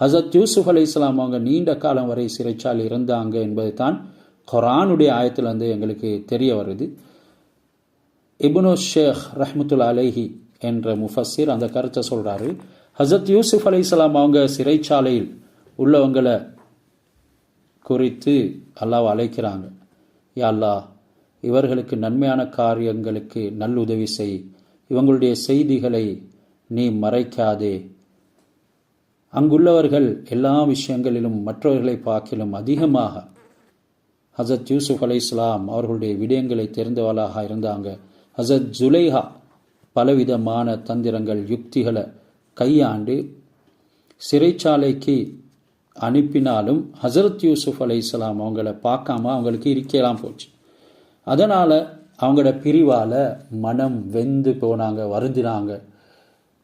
ஹசரத் யூசுப் அலைஹிஸ்ஸலாம் அவங்க நீண்ட காலம் வரை சிறைச்சாலை இருந்தாங்க என்பது தான் குர்ஆனுடைய ஆயத்திலிருந்து எங்களுக்கு தெரிய வருது. இப்னு ஷேக் ரஹ்மத்துல்லாஹி அலைஹி என்ற முஃபஸ்ஸிர் அந்த கருத்தை சொல்கிறாரு. ஹசரத் யூசுப் அலைஹிஸ்ஸலாம் அவங்க சிறைச்சாலையில் உள்ளவங்களை குறித்து அல்லாஹ் அழைக்கிறாங்க, யா அல்லாஹ் இவர்களுக்கு நன்மையான காரியங்களுக்கு நல்லுதவி செய், இவங்களுடைய செய்திகளை நீ மறைக்காதே, அங்குள்ளவர்கள் எல்லா விஷயங்களிலும் மற்றவர்களை பார்க்கிலும் அதிகமாக ஹசரத் யூசுப் அலைஹிஸ்ஸலாம் அவர்களுடைய விடயங்களை தெரிந்தவளாக இருந்தாங்க. ஹசரத் ஜுலேஹா பலவிதமான தந்திரங்கள் யுக்திகளை கையாண்டு சிறைச்சாலைக்கு அனுப்பினாலும் ஹசரத் யூசுப் அலைஹிஸ்ஸலாம் அவங்கள பார்க்காம அவங்களுக்கு இருக்கலாம் போச்சு. அதனால் அவங்களோட பிரிவால் மனம் வெந்து போனாங்க, வருந்தினாங்க.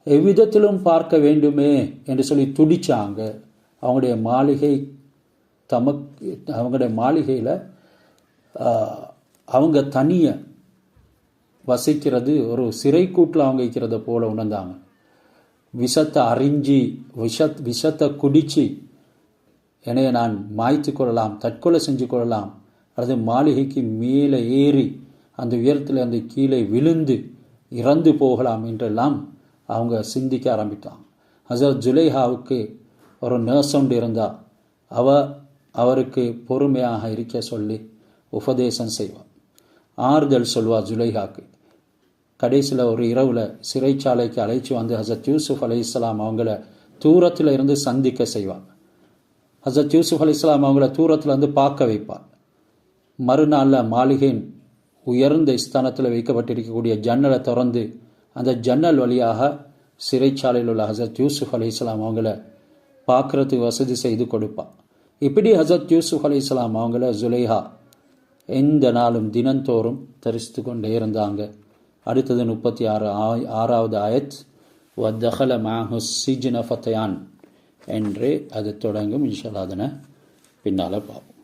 எவ்விதத்திலும் பார்க்க வேண்டுமே என்று சொல்லி துடிச்சாங்க. அவங்களுடைய மாளிகையில் அவங்க தனிய வசிக்கிறது ஒரு சிறை கூட்டில் அவங்க இருக்கிறத போல உணர்ந்தாங்க. விஷத்தை அறிஞ்சி விஷத்தை குடித்து என்னைய நான் மாய்த்து கொள்ளலாம், தற்கொலை செஞ்சு கொள்ளலாம், அல்லது மாளிகைக்கு மேலே ஏறி அந்த உயரத்தில் அந்த கீழே விழுந்து இறந்து போகலாம் என்றெல்லாம் அவங்க சிந்திக்க ஆரம்பித்தாங்க. ஹசரத் ஜுலேஹாவுக்கு ஒரு நர்ஸ் ஒன்று இருந்தால் அவருக்கு பொறுமையாக இருக்க சொல்லி உபதேசம் செய்வார், ஆறுதல் சொல்வார் ஜுலேஹாக்கு. கடைசியில் ஒரு இரவில் சிறைச்சாலைக்கு அழைச்சி வந்து ஹசரத் யூசுப் அலைஹிஸ்ஸலாம் அவங்கள தூரத்தில் இருந்து சந்திக்க செய்வார். ஹசரத் யூசுப் அலைஹிஸ்ஸலாம் அவங்கள தூரத்தில் இருந்து பார்க்க வைப்பார். மறுநாளில் மாளிகையின் உயர்ந்த ஸ்தானத்தில் வைக்கப்பட்டிருக்கக்கூடிய ஜன்னலை திறந்து அந்த ஜன்னல் வழியாக சிறைச்சாலையில் உள்ள ஹசரத் யூசுப் அலைஹிஸ்ஸலாம் அவங்கள பார்க்குறதுக்கு வசதி செய்து கொடுப்பார். இப்படி ஹசரத் யூசுப் அலைஹிஸ்ஸலாம் அவங்கள ஜுலைஹா எந்த நாளும் தினந்தோறும் தரிசித்து கொண்டே இருந்தாங்க. அடுத்தது 36வது ஆயத், வத்தஹல மாஹு சிஜ்ன ஃபதயான் என்று அது தொடங்கும். இன்ஷா அல்லாஹ் அதனை பின்னால் பார்ப்போம்.